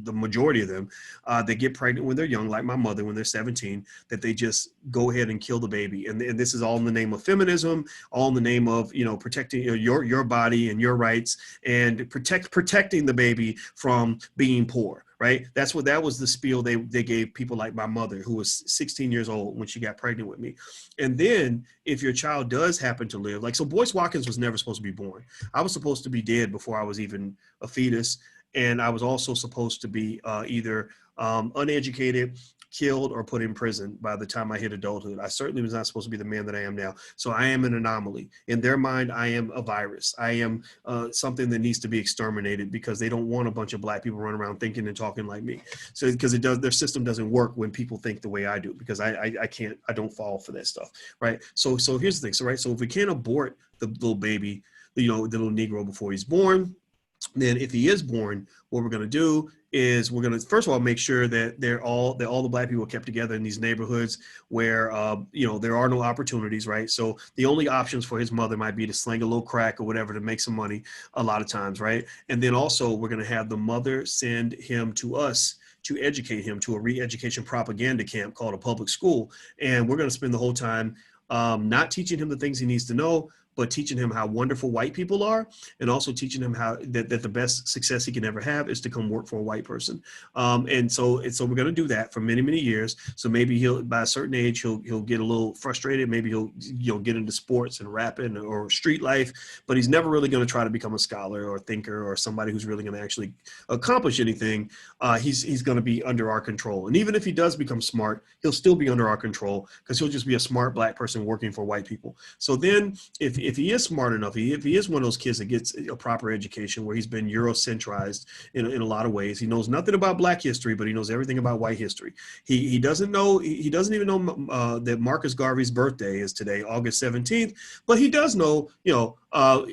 the majority of them, they get pregnant when they're young, like my mother when they're 17, that they just go ahead and kill the baby. And this is all in the name of feminism, all in the name of, you know, protecting your body and your rights, and protecting the baby from being poor. Right. That was the spiel they gave people like my mother, who was 16 years old when she got pregnant with me. And then if your child does happen to live, like, so Boyce Watkins was never supposed to be born. I was supposed to be dead before I was even a fetus. And I was also supposed to be either uneducated, killed, or put in prison by the time I hit adulthood. I certainly was not supposed to be the man that I am now. So I am an anomaly. In their mind, I am a virus. I am something that needs to be exterminated because they don't want a bunch of black people running around thinking and talking like me. So because their system doesn't work when people think the way I do, because I don't fall for that stuff, right? So here's the thing. So if we can't abort the little baby, the little Negro before he's born, then if he is born, what we're going to do is we're going to, first of all, make sure that all the black people are kept together in these neighborhoods where, there are no opportunities, right? So the only options for his mother might be to sling a little crack or whatever to make some money a lot of times, right? And then also we're going to have the mother send him to us to educate him to a re-education propaganda camp called a public school. And we're going to spend the whole time not teaching him the things he needs to know, but teaching him how wonderful white people are, and also teaching him how that the best success he can ever have is to come work for a white person. And so we're going to do that for many, many years. So maybe he'll, by a certain age, he'll get a little frustrated. Maybe he'll get into sports and rapping or street life, but he's never really going to try to become a scholar or thinker or somebody who's really going to actually accomplish anything. He's going to be under our control. And even if he does become smart, he'll still be under our control because he'll just be a smart black person working for white people. So then if he is smart enough, if he is one of those kids that gets a proper education where he's been Eurocentrized in a lot of ways, he knows nothing about black history, but he knows everything about white history. He doesn't even know that Marcus Garvey's birthday is today, August 17th, but he does know,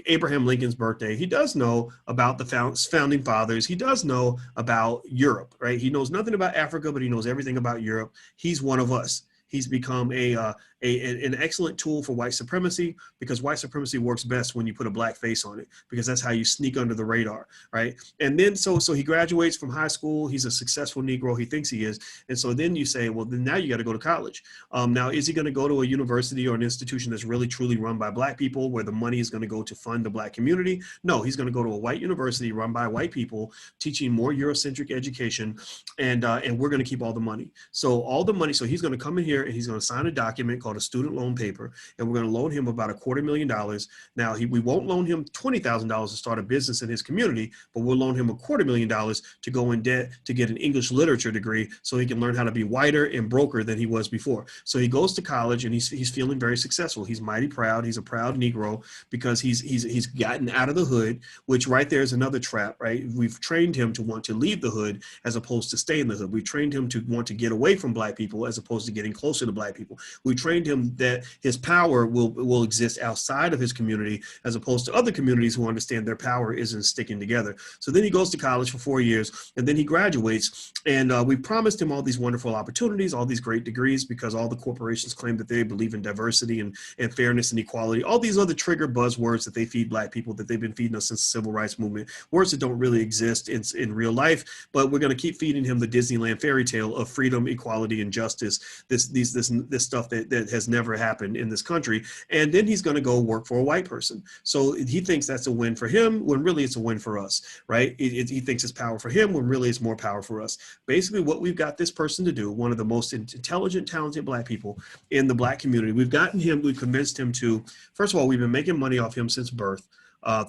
Abraham Lincoln's birthday. He does know about the founding fathers. He does know about Europe, right? He knows nothing about Africa, but he knows everything about Europe. He's one of us. He's become an excellent tool for white supremacy, because white supremacy works best when you put a black face on it, because that's how you sneak under the radar, right? And then so he graduates from high school. He's a successful Negro. He thinks he is. And so then you say, well, then now you got to go to college. Now, is he going to go to a university or an institution that's really truly run by black people, where the money is going to go to fund the black community? No, he's going to go to a white university run by white people, teaching more Eurocentric education, and we're going to keep all the money. So all the money. So he's going to come in here and he's going to sign a document called a student loan paper, and we're going to loan him about $250,000. Now, we won't loan him $20,000 to start a business in his community, but we'll loan him $250,000 to go in debt to get an English literature degree so he can learn how to be whiter and broker than he was before. So he goes to college and he's feeling very successful. He's mighty proud. He's a proud Negro because he's gotten out of the hood, which right there is another trap, right? We've trained him to want to leave the hood as opposed to stay in the hood. We trained him to want to get away from black people as opposed to getting closer to black people. We trained him that his power will exist outside of his community as opposed to other communities who understand their power isn't sticking together. So then he goes to college for 4 years and then he graduates, and we promised him all these wonderful opportunities, all these great degrees, because all the corporations claim that they believe in diversity and fairness and equality, all these other trigger buzzwords that they feed black people, that they've been feeding us since the civil rights movement, words that don't really exist in real life, but we're going to keep feeding him the Disneyland fairy tale of freedom, equality, and justice, this stuff that has never happened in this country. And then he's going to go work for a white person. So he thinks that's a win for him when really it's a win for us, right? He thinks it's power for him when really it's more power for us. Basically, what we've got this person to do, one of the most intelligent, talented black people in the black community, we've convinced him to, first of all, we've been making money off him since birth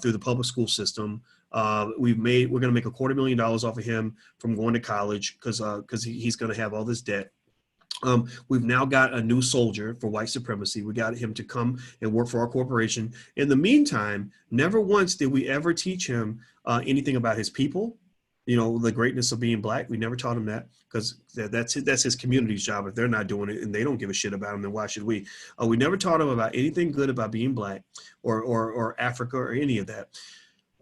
through the public school system. We're going to make $250,000 off of him from going to college because he's going to have all this debt. We've now got a new soldier for white supremacy. We got him to come and work for our corporation. In the meantime, never once did we ever teach him anything about his people, the greatness of being black. We never taught him that, because that's his community's job. If they're not doing it and they don't give a shit about him, then why should we? We never taught him about anything good about being black or Africa or any of that.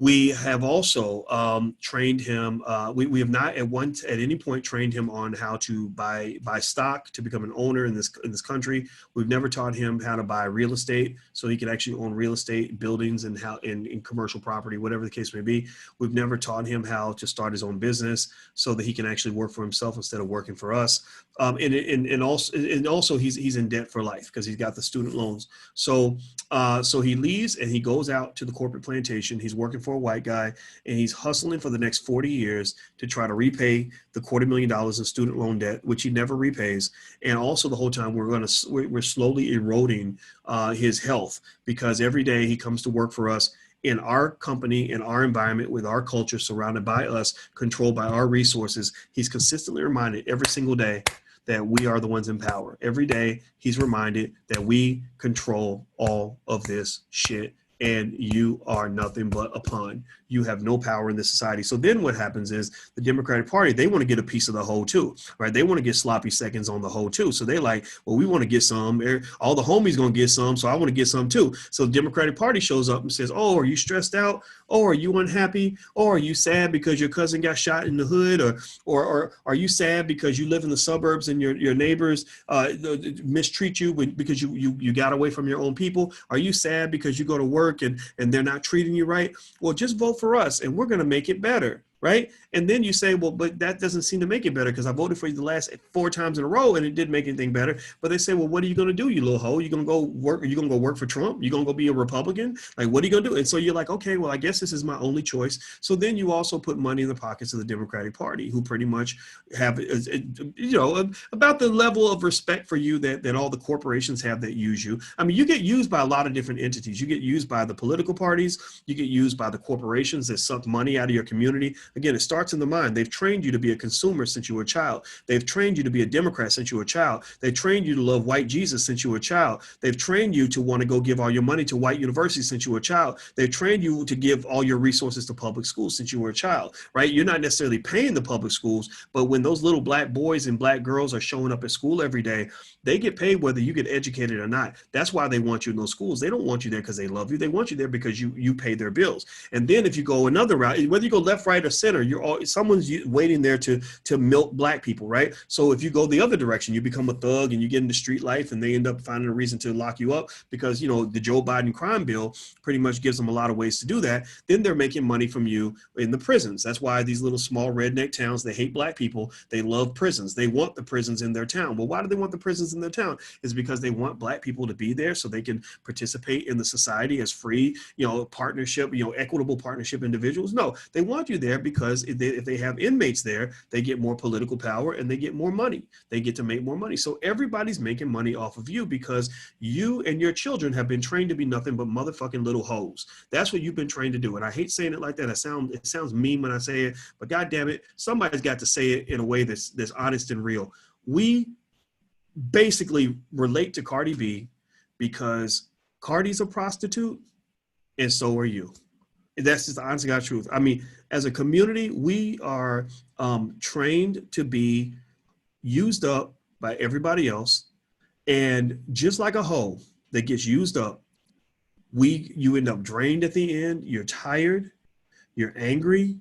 We have also trained him. We have not at any point trained him on how to buy stock to become an owner in this country. We've never taught him how to buy real estate so he can actually own real estate, buildings, and how in commercial property, whatever the case may be. We've never taught him how to start his own business so that he can actually work for himself instead of working for us. And also he's in debt for life because he's got the student loans. So he leaves and he goes out to the corporate plantation. He's working for a white guy, and he's hustling for the next 40 years to try to repay the $250,000 in student loan debt, which he never repays. And also the whole time we're slowly eroding his health, because every day he comes to work for us in our company, in our environment, with our culture, surrounded by us, controlled by our resources. He's consistently reminded every single day that we are the ones in power. Every day he's reminded that we control all of this shit, and you are nothing but a pawn. You have no power in this society. So then what happens is the Democratic Party, they want to get a piece of the whole too, right? They want to get sloppy seconds on the whole too. So they like, well, we want to get some. All the homies going to get some, so I want to get some too. So the Democratic Party shows up and says, oh, are you stressed out? Oh, are you unhappy? Or are you sad because your cousin got shot in the hood? Or are you sad because you live in the suburbs and your neighbors mistreat you because you got away from your own people? Are you sad because you go to work and they're not treating you right? Well, just vote for us and we're going to make it better. right? And then you say, well, but that doesn't seem to make it better because I voted for you the last 4 times in a row and it didn't make anything better. But they say, well, what are you going to do, you little hoe? You going to go work? Are you going to go work for Trump? You going to go be a Republican? Like, what are you going to do? And so you're like, okay, well, I guess this is my only choice. So then you also put money in the pockets of the Democratic Party, who pretty much have, about the level of respect for you that all the corporations have that use you. I mean, you get used by a lot of different entities. You get used by the political parties. You get used by the corporations that suck money out of your community. Again, it starts in the mind. They've trained you to be a consumer since you were a child. They've trained you to be a Democrat since you were a child. They trained you to love white Jesus since you were a child. They've trained you to want to go give all your money to white universities since you were a child. They've trained you to give all your resources to public schools since you were a child, right? You're not necessarily paying the public schools, but when those little black boys and black girls are showing up at school every day, they get paid whether you get educated or not. That's why they want you in those schools. They don't want you there because they love you. They want you there because you pay their bills. And then if you go another route, whether you go left, right, or center, someone's waiting there to milk black people, right? So if you go the other direction, you become a thug and you get into street life and they end up finding a reason to lock you up because, the Joe Biden crime bill pretty much gives them a lot of ways to do that. Then they're making money from you in the prisons. That's why these little small redneck towns, they hate black people. They love prisons. They want the prisons in their town. Well, why do they want the prisons in their town? Is because they want black people to be there so they can participate in the society as free, partnership, equitable partnership individuals. No, they want you there because if they have inmates there, they get more political power and they get more money. They get to make more money. So everybody's making money off of you because you and your children have been trained to be nothing but motherfucking little hoes. That's what you've been trained to do. And I hate saying it like that. It sounds mean when I say it, but God damn it, somebody's got to say it in a way that's honest and real. We basically relate to Cardi B because Cardi's a prostitute and so are you. That's just the honest to God truth. I mean, as a community, we are trained to be used up by everybody else. And just like a hoe that gets used up, you end up drained at the end. You're tired, you're angry,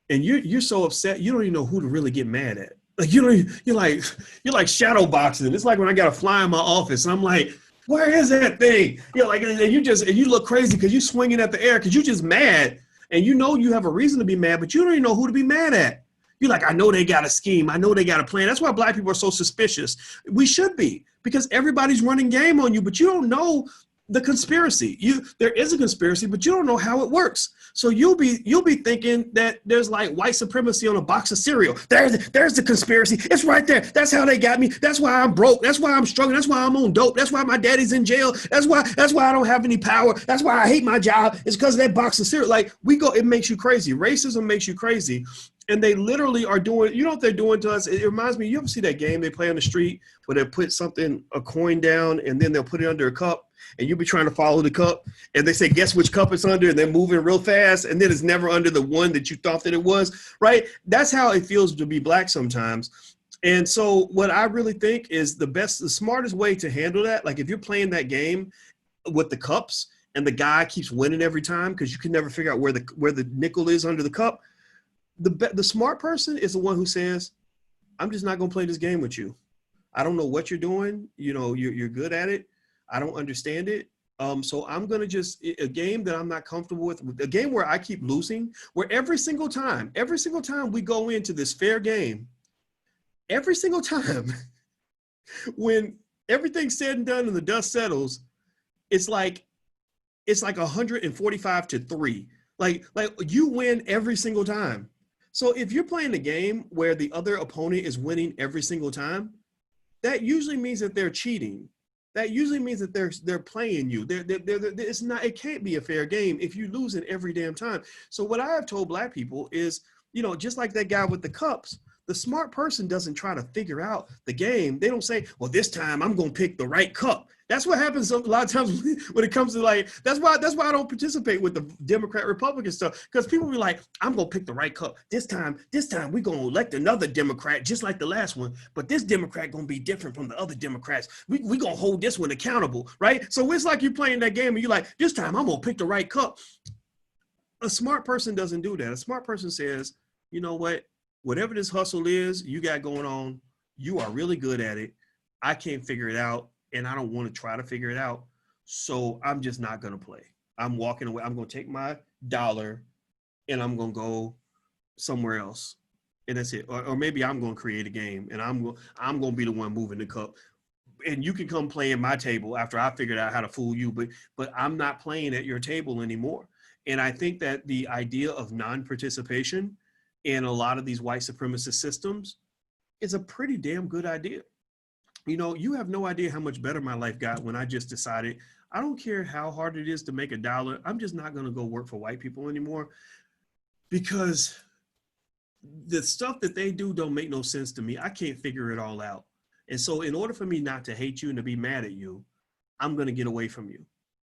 and you're so upset you don't even know who to really get mad at. Like you're like shadow boxing. It's like when I got a fly in my office and I'm like, where is that thing? And you look crazy because you're swinging at the air because you're just mad and you have a reason to be mad, but you don't even know who to be mad at. You're like, I know they got a scheme. I know they got a plan. That's why black people are so suspicious. We should be because everybody's running game on you, but you don't know the conspiracy. There is a conspiracy, but you don't know how it works. So you'll be thinking that there's like white supremacy on a box of cereal. There's the conspiracy. It's right there. That's how they got me. That's why I'm broke. That's why I'm struggling. That's why I'm on dope. That's why my daddy's in jail. That's why I don't have any power. That's why I hate my job. It's because of that box of cereal. Like it makes you crazy. Racism makes you crazy. And they literally are doing, what they're doing to us? It reminds me, you ever see that game they play on the street where they put a coin down and then they'll put it under a cup and you'll be trying to follow the cup and they say, guess which cup it's under, and they're moving real fast and then it's never under the one that you thought that it was, right? That's how it feels to be black sometimes. And so what I really think is the smartest way to handle that, like if you're playing that game with the cups and the guy keeps winning every time because you can never figure out where the nickel is under the cup, the smart person is the one who says, I'm just not going to play this game with you. I don't know what you're doing. You're good at it. I don't understand it. So I'm going to a game that I'm not comfortable with, a game where I keep losing, where every single time we go into this fair game, every single time when everything's said and done and the dust settles, it's like 145-3. Like you win every single time. So if you're playing a game where the other opponent is winning every single time, that usually means that they're cheating. That usually means that they're playing you. It can't be a fair game if you lose it every damn time. So what I have told black people is, just like that guy with the cups, the smart person doesn't try to figure out the game. They don't say, well, this time I'm going to pick the right cup. That's what happens a lot of times when it comes to that's why I don't participate with the Democrat Republican stuff. Because people be like, I'm going to pick the right cup. This time we're going to elect another Democrat just like the last one. But this Democrat going to be different from the other Democrats. We going to hold this one accountable, right? So it's like you're playing that game and you're like, this time I'm going to pick the right cup. A smart person doesn't do that. A smart person says, you know what? Whatever this hustle is you got going on, you are really good at it. I can't figure it out. And I don't want to try to figure it out. So I'm just not going to play. I'm walking away. I'm going to take my dollar and I'm going to go somewhere else. And that's it. Or maybe I'm going to create a game and I'm going to be the one moving the cup. And you can come play at my table after I figured out how to fool you, but I'm not playing at your table anymore. And I think that the idea of non-participation in a lot of these white supremacist systems is a pretty damn good idea. You know, you have no idea how much better my life got when I just decided, I don't care how hard it is to make $1. I'm just not going to go work for white people anymore, because the stuff that they do don't make no sense to me. I can't figure it all out. And so in order for me not to hate you and to be mad at you, I'm going to get away from you.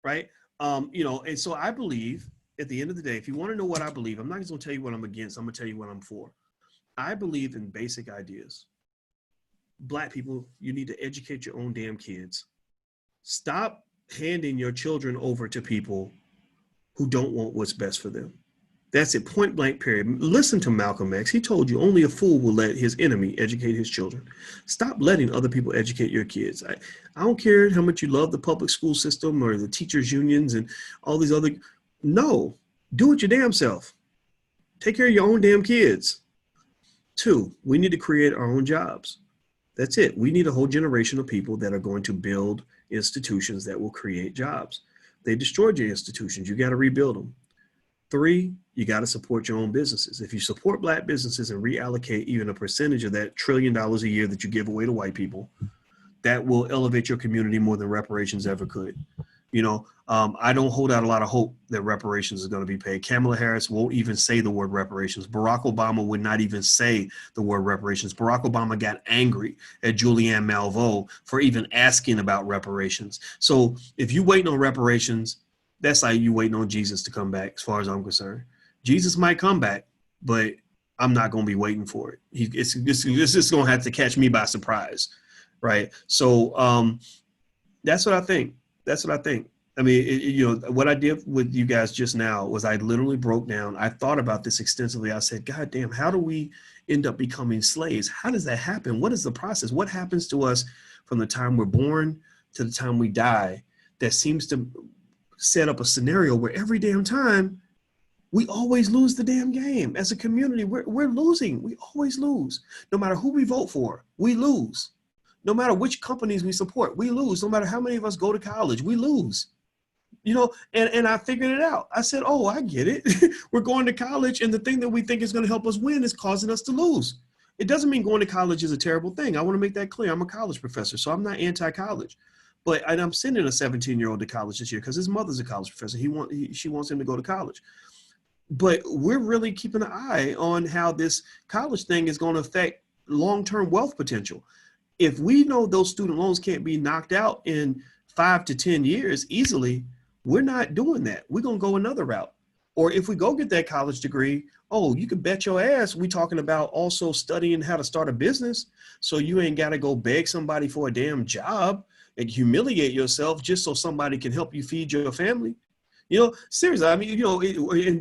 Right. You know, and so I believe at the end of the day, if you want to know what I believe, I'm not just going to tell you what I'm against. I'm going to tell you what I'm for. I believe in basic ideas. Black people, you need to educate your own damn kids. Stop handing your children over to people who don't want what's best for them. That's it, point blank, period. Listen to Malcolm X. He told you only a fool will let his enemy educate his children. Stop letting other people educate your kids. I don't care how much you love the public school system or the teachers unions and all these other, no, do it your damn self. Take care of your own damn kids. 2, we need to create our own jobs. That's it. We need a whole generation of people that are going to build institutions that will create jobs. They destroyed your institutions. You got to rebuild them. 3, you got to support your own businesses. If you support Black businesses and reallocate even a percentage of that $1 trillion a year that you give away to white people, that will elevate your community more than reparations ever could. You know, I don't hold out a lot of hope that reparations is going to be paid. Kamala Harris won't even say the word reparations. Barack Obama would not even say the word reparations. Barack Obama got angry at Julianne Malveaux for even asking about reparations. So if you waiting on reparations, that's like you waiting on Jesus to come back, as far as I'm concerned. Jesus might come back, but I'm not going to be waiting for it. It's just going to have to catch me by surprise, right? So that's what I think. That's what I think. I mean, you know, what I did with you guys just now was I literally broke down. I thought about this extensively. I said, God damn, how do we end up becoming slaves? How does that happen? What is the process? What happens to us from the time we're born to the time we die that seems to set up a scenario where every damn time we always lose the damn game? As a community, we're losing. We always lose. No matter who we vote for, we lose. No matter which companies we support, we lose. No matter how many of us go to college, we lose. You know, and I figured it out. I said, oh, I get it. We're going to college, and the thing that we think is going to help us win is causing us to lose. It doesn't mean going to college is a terrible thing. I want to make that clear. I'm a college professor, so I'm not anti-college. But I'm sending a 17-year-old to college this year because his mother's a college professor. She wants him to go to college. But we're really keeping an eye on how this college thing is going to affect long-term wealth potential. If we know those student loans can't be knocked out in 5 to 10 years easily, we're not doing that. We're going to go another route. Or if we go get that college degree, oh, you can bet your ass we talking about also studying how to start a business. So you ain't got to go beg somebody for a damn job and humiliate yourself just so somebody can help you feed your family. You know, seriously, I mean, you know,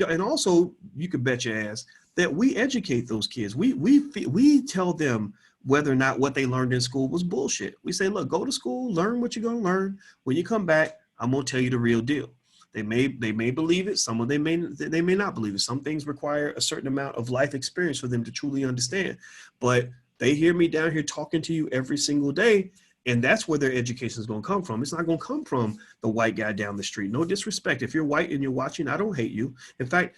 and also you can bet your ass that we educate those kids. We tell them whether or not what they learned in school was bullshit. We say, look, go to school, learn what you're going to learn. When you come back, I'm going to tell you the real deal. They may believe it. Some of them they may not believe it. Some things require a certain amount of life experience for them to truly understand. But they hear me down here talking to you every single day. And that's where their education is going to come from. It's not going to come from the white guy down the street. No disrespect. If you're white and you're watching, I don't hate you. In fact,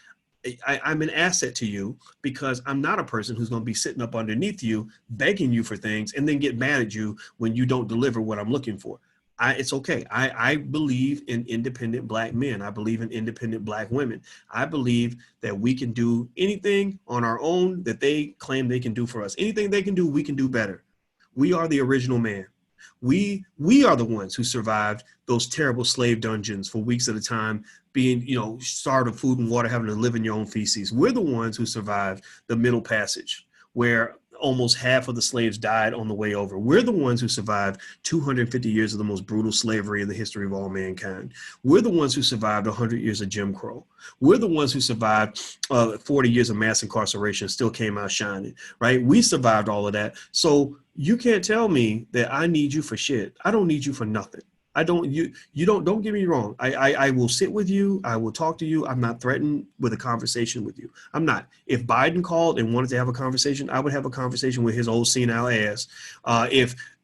I'm an asset to you because I'm not a person who's going to be sitting up underneath you, begging you for things and then get mad at you when you don't deliver what I'm looking for. It's okay. I believe in independent Black men. I believe in independent Black women. I believe that we can do anything on our own that they claim they can do for us. Anything they can do, we can do better. We are the original man. We are the ones who survived those terrible slave dungeons for weeks at a time, being, you know, starved of food and water, having to live in your own feces. We're the ones who survived the Middle Passage, where almost half of the slaves died on the way over. We're the ones who survived 250 years of the most brutal slavery in the history of all mankind. We're the ones who survived 100 years of Jim Crow. We're the ones who survived 40 years of mass incarceration, still came out shining, right? We survived all of that. So you can't tell me that I need you for shit. I don't need you for nothing. I don't, don't get me wrong. I will sit with you. I will talk to you. I'm not threatened with a conversation with you. I'm not. If Biden called and wanted to have a conversation, I would have a conversation with his old senile ass.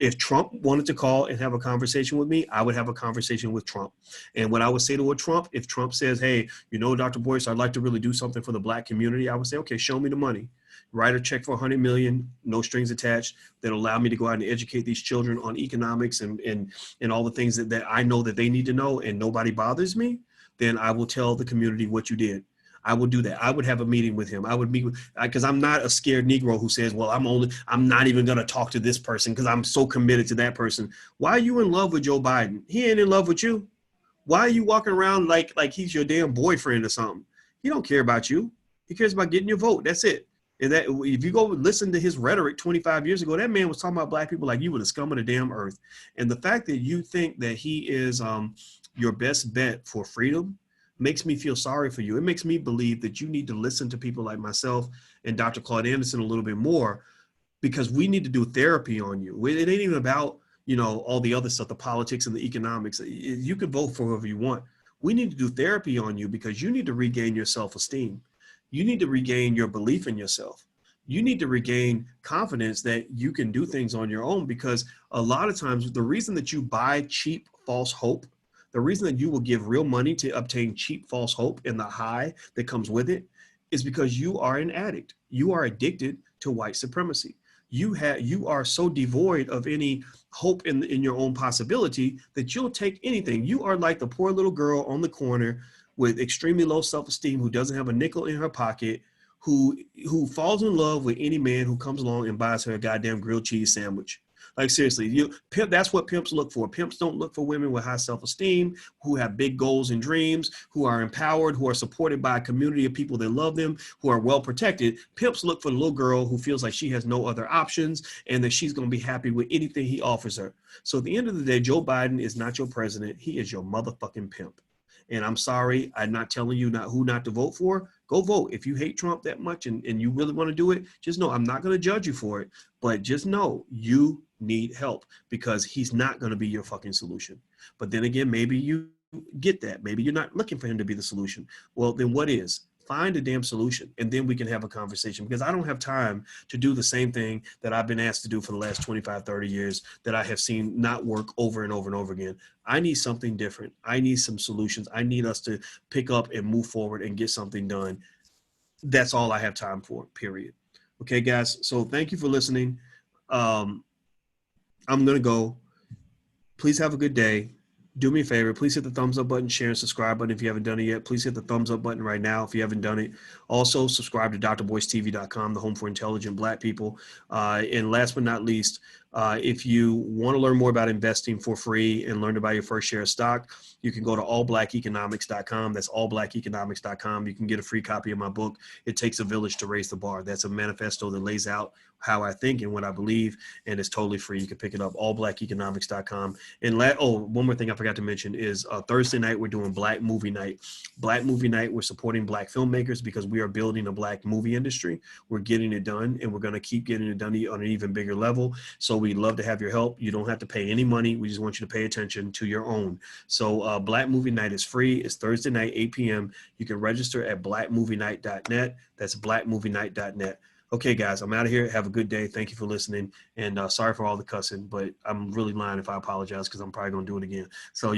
If Trump wanted to call and have a conversation with me, I would have a conversation with Trump. And what I would say to a Trump, if Trump says, hey, Dr. Boyce, I'd like to really do something for the black community, I would say, okay, show me the money. Write a check for 100 million, no strings attached, that allow me to go out and educate these children on economics and all the things that I know that they need to know, and nobody bothers me. Then I will tell the community what you did. I would do that. I would have a meeting with him. I would meet with, because I'm not a scared Negro who says, well, I'm not even going to talk to this person because I'm so committed to that person. Why are you in love with Joe Biden? He ain't in love with you. Why are you walking around like he's your damn boyfriend or something? He don't care about you. He cares about getting your vote. That's it. And that, if you go listen to his rhetoric 25 years ago, that man was talking about black people like you were the scum of the damn earth. And the fact that you think that he is your best bet for freedom makes me feel sorry for you. It makes me believe that you need to listen to people like myself and Dr. Claude Anderson a little bit more, because we need to do therapy on you. It ain't even about, all the other stuff, the politics and the economics. You can vote for whoever you want. We need to do therapy on you because you need to regain your self-esteem. You need to regain your belief in yourself. You need to regain confidence that you can do things on your own, because a lot of times the reason that you buy cheap false hope, the reason that you will give real money to obtain cheap false hope and the high that comes with it, is because you are an addict. You are addicted to white supremacy. You are so devoid of any hope in your own possibility that you'll take anything. You are like the poor little girl on the corner with extremely low self-esteem, who doesn't have a nickel in her pocket, who falls in love with any man who comes along and buys her a goddamn grilled cheese sandwich. Like, seriously, that's what pimps look for. Pimps don't look for women with high self-esteem, who have big goals and dreams, who are empowered, who are supported by a community of people that love them, who are well protected. Pimps look for the little girl who feels like she has no other options and that she's going to be happy with anything he offers her. So at the end of the day, Joe Biden is not your president. He is your motherfucking pimp. And I'm sorry, I'm not telling you who not to vote for. Go vote. If you hate Trump that much and you really want to do it, just know I'm not going to judge you for it. But just know you need help, because he's not going to be your fucking solution. But then again, maybe you get that. Maybe you're not looking for him to be the solution. Well, then what is? Find a damn solution, and then we can have a conversation, because I don't have time to do the same thing that I've been asked to do for the last 25, 30 years that I have seen not work over and over and over again. I need something different. I need some solutions. I need us to pick up and move forward and get something done. That's all I have time for, period. Okay, guys. So thank you for listening. I'm going to go. Please have a good day. Do me a favor, please hit the thumbs up button, share, and subscribe button if you haven't done it yet. Please hit the thumbs up button right now if you haven't done it. Also, subscribe to drboycetv.com, the home for intelligent black people. And last but not least, if you want to learn more about investing for free and learn to buy your first share of stock, you can go to allblackeconomics.com. That's allblackeconomics.com. You can get a free copy of my book, It Takes a Village to Raise the Bar. That's a manifesto that lays out how I think and what I believe, and it's totally free. You can pick it up, allblackeconomics.com. And one more thing I forgot to mention is Thursday night, we're doing Black Movie Night. Black Movie Night, we're supporting black filmmakers because we are building a black movie industry. We're getting it done, and we're going to keep getting it done on an even bigger level. So we'd love to have your help. You don't have to pay any money. We just want you to pay attention to your own. So Black Movie Night is free. It's Thursday night, 8 p.m. You can register at blackmovienight.net. That's blackmovienight.net. Okay, guys, I'm out of here. Have a good day. Thank you for listening. And sorry for all the cussing, but I'm really lying if I apologize, because I'm probably going to do it again. So